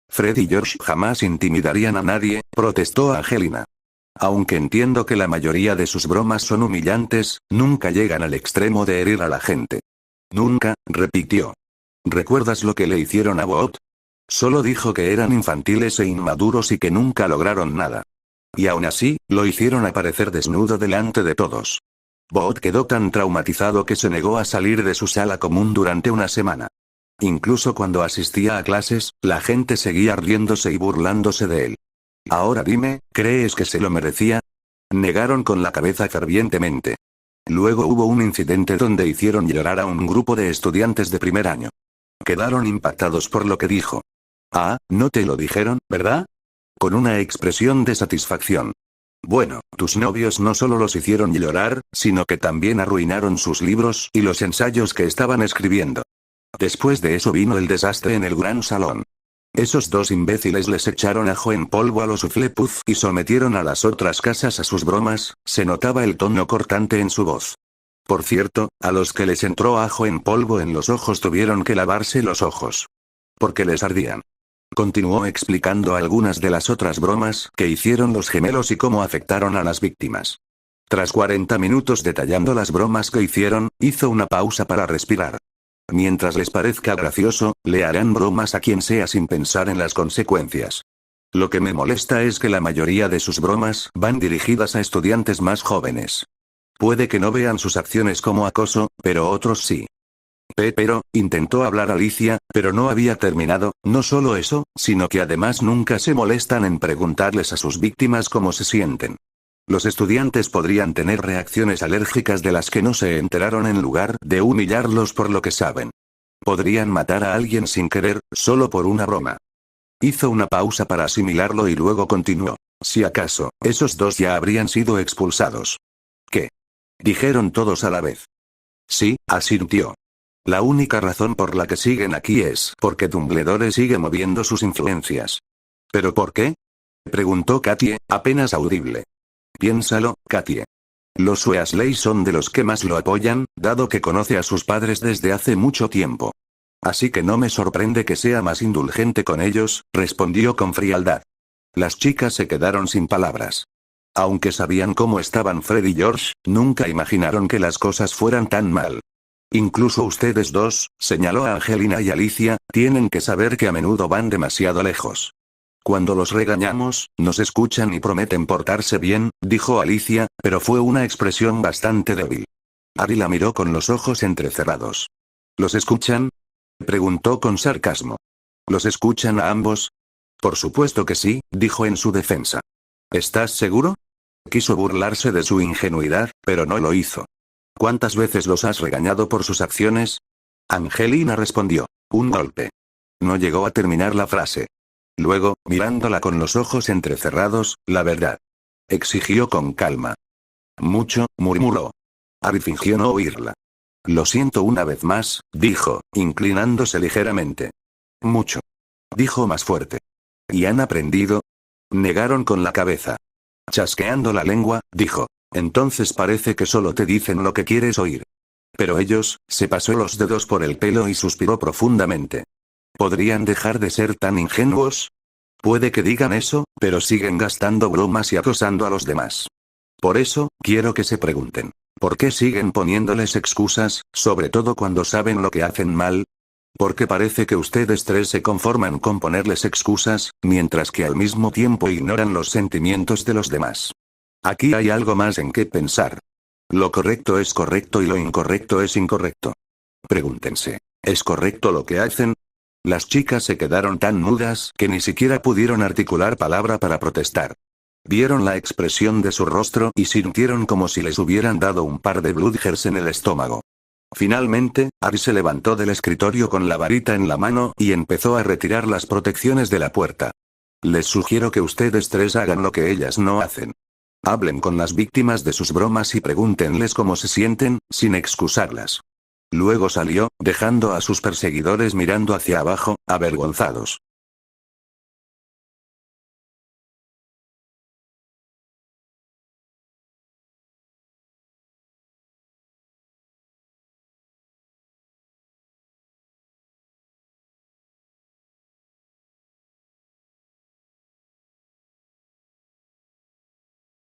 Fred y George jamás intimidarían a nadie, protestó Angelina. Aunque entiendo que la mayoría de sus bromas son humillantes, nunca llegan al extremo de herir a la gente. Nunca, repitió. ¿Recuerdas lo que le hicieron a Boot? Solo dijo que eran infantiles e inmaduros y que nunca lograron nada. Y aún así, lo hicieron aparecer desnudo delante de todos. Boot quedó tan traumatizado que se negó a salir de su sala común durante una semana. Incluso cuando asistía a clases, la gente seguía riéndose y burlándose de él. Ahora dime, ¿crees que se lo merecía? Negaron con la cabeza fervientemente. Luego hubo un incidente donde hicieron llorar a un grupo de estudiantes de primer año. Quedaron impactados por lo que dijo. Ah, ¿no te lo dijeron, verdad? Con una expresión de satisfacción. Bueno, tus novios no solo los hicieron llorar, sino que también arruinaron sus libros y los ensayos que estaban escribiendo. Después de eso vino el desastre en el gran salón. Esos dos imbéciles les echaron ajo en polvo a los Hufflepuff y sometieron a las otras casas a sus bromas, se notaba el tono cortante en su voz. Por cierto, a los que les entró ajo en polvo en los ojos tuvieron que lavarse los ojos. Porque les ardían. Continuó explicando algunas de las otras bromas que hicieron los gemelos y cómo afectaron a las víctimas. Tras 40 minutos detallando las bromas que hicieron, hizo una pausa para respirar. Mientras les parezca gracioso, le harán bromas a quien sea sin pensar en las consecuencias. Lo que me molesta es que la mayoría de sus bromas van dirigidas a estudiantes más jóvenes. Puede que no vean sus acciones como acoso, pero otros sí. Pero, intentó hablar Alicia, pero no había terminado. No solo eso, sino que además nunca se molestan en preguntarles a sus víctimas cómo se sienten. Los estudiantes podrían tener reacciones alérgicas de las que no se enteraron en lugar de humillarlos por lo que saben. Podrían matar a alguien sin querer, solo por una broma. Hizo una pausa para asimilarlo y luego continuó. Si acaso, esos dos ya habrían sido expulsados. ¿Qué? Dijeron todos a la vez. Sí, asintió. La única razón por la que siguen aquí es porque Dumbledore sigue moviendo sus influencias. ¿Pero por qué? Preguntó Katie, apenas audible. Piénsalo, Katie. Los Weasley son de los que más lo apoyan, dado que conoce a sus padres desde hace mucho tiempo. Así que no me sorprende que sea más indulgente con ellos, respondió con frialdad. Las chicas se quedaron sin palabras. Aunque sabían cómo estaban Fred y George, nunca imaginaron que las cosas fueran tan mal. Incluso ustedes dos, señaló a Angelina y Alicia, tienen que saber que a menudo van demasiado lejos. Cuando los regañamos, nos escuchan y prometen portarse bien, dijo Alicia, pero fue una expresión bastante débil. Harry la miró con los ojos entrecerrados. ¿Los escuchan? Preguntó con sarcasmo. ¿Los escuchan a ambos? Por supuesto que sí, dijo en su defensa. ¿Estás seguro? Quiso burlarse de su ingenuidad, pero no lo hizo. ¿Cuántas veces los has regañado por sus acciones? Angelina respondió. Un golpe. No llegó a terminar la frase. Luego, mirándola con los ojos entrecerrados, la verdad. Exigió con calma. Mucho, murmuró. Harry fingió no oírla. Lo siento una vez más, dijo, inclinándose ligeramente. Mucho. Dijo más fuerte. ¿Y han aprendido? Negaron con la cabeza. Chasqueando la lengua, dijo. Entonces parece que solo te dicen lo que quieres oír. Pero ellos, se pasó los dedos por el pelo y suspiró profundamente. ¿Podrían dejar de ser tan ingenuos? Puede que digan eso, pero siguen gastando bromas y acosando a los demás. Por eso, quiero que se pregunten, ¿por qué siguen poniéndoles excusas, sobre todo cuando saben lo que hacen mal? Porque parece que ustedes tres se conforman con ponerles excusas, mientras que al mismo tiempo ignoran los sentimientos de los demás. Aquí hay algo más en qué pensar. Lo correcto es correcto y lo incorrecto es incorrecto. Pregúntense, ¿es correcto lo que hacen? Las chicas se quedaron tan mudas que ni siquiera pudieron articular palabra para protestar. Vieron la expresión de su rostro y sintieron como si les hubieran dado un par de bludgers en el estómago. Finalmente, Harry se levantó del escritorio con la varita en la mano y empezó a retirar las protecciones de la puerta. Les sugiero que ustedes tres hagan lo que ellas no hacen. Hablen con las víctimas de sus bromas y pregúntenles cómo se sienten, sin excusarlas. Luego salió, dejando a sus perseguidores mirando hacia abajo, avergonzados.